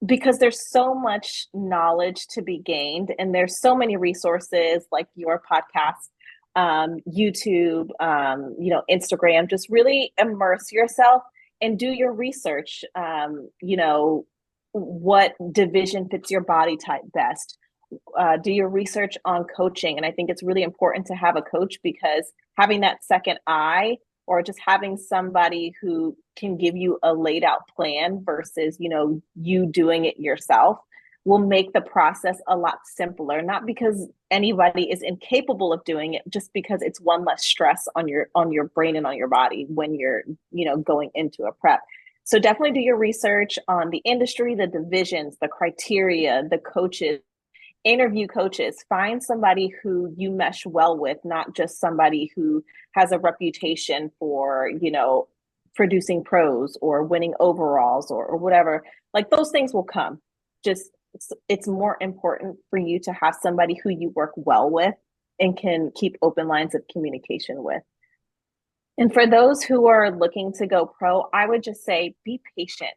because there's so much knowledge to be gained and there's so many resources like your podcast, YouTube, Instagram. Just really immerse yourself and do your research. What division fits your body type best. Do your research on coaching. And I think it's really important to have a coach because having that second eye or just having somebody who can give you a laid out plan versus, you doing it yourself will make the process a lot simpler, not because anybody is incapable of doing it, just because it's one less stress on your brain and on your body when you're, going into a prep. So definitely do your research on the industry, the divisions, the criteria, the coaches, interview coaches, find somebody who you mesh well with, not just somebody who has a reputation for, producing pros or winning overalls or whatever. Like those things will come. Just it's more important for you to have somebody who you work well with and can keep open lines of communication with. And for those who are looking to go pro, I would just say be patient.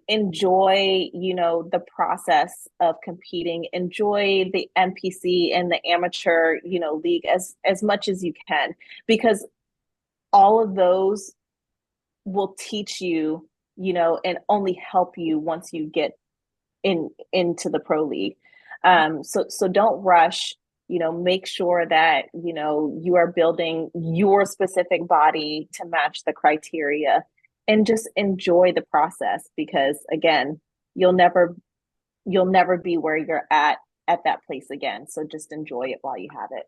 Enjoy, the process of competing. Enjoy the NPC and the amateur, league as much as you can, because all of those will teach you, and only help you once you get into the pro league. So don't rush. Make sure that you are building your specific body to match the criteria, and just enjoy the process because again, you'll never be where you're at that place again. So just enjoy it while you have it.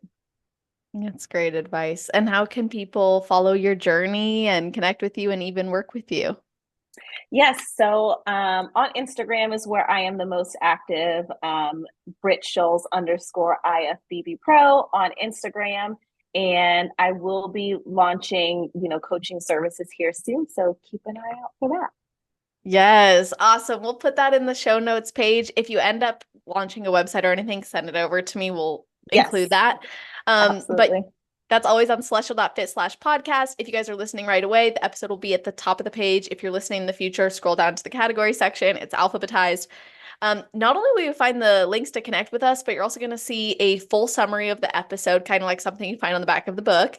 That's great advice. And how can people follow your journey and connect with you and even work with you? Yes. So on Instagram is where I am the most active. Brit_Schulz _IFBB Pro on Instagram. And I will be launching, coaching services here soon. So keep an eye out for that. Yes, awesome. We'll put that in the show notes page. If you end up launching a website or anything, send it over to me. We'll include Yes, that. But absolutely. that's always on celestial.fit/podcast. If you guys are listening right away, the episode will be at the top of the page. If you're listening in the future, scroll down to the category section. It's alphabetized. Not only will you find the links to connect with us, but you're also going to see a full summary of the episode, kind of like something you find on the back of the book.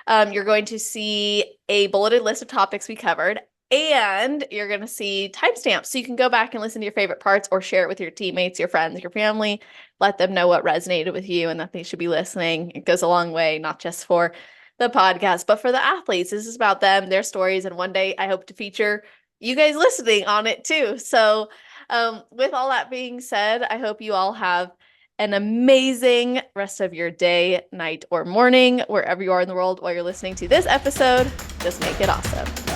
You're going to see a bulleted list of topics we covered, and you're going to see timestamps. So you can go back and listen to your favorite parts or share it with your teammates, your friends, your family. Let them know what resonated with you and that they should be listening. It goes a long way, not just for the podcast, but for the athletes. This is about them, their stories. And one day I hope to feature you guys listening on it too. So with all that being said, I hope you all have an amazing rest of your day, night, or morning, wherever you are in the world while you're listening to this episode. Just make it awesome.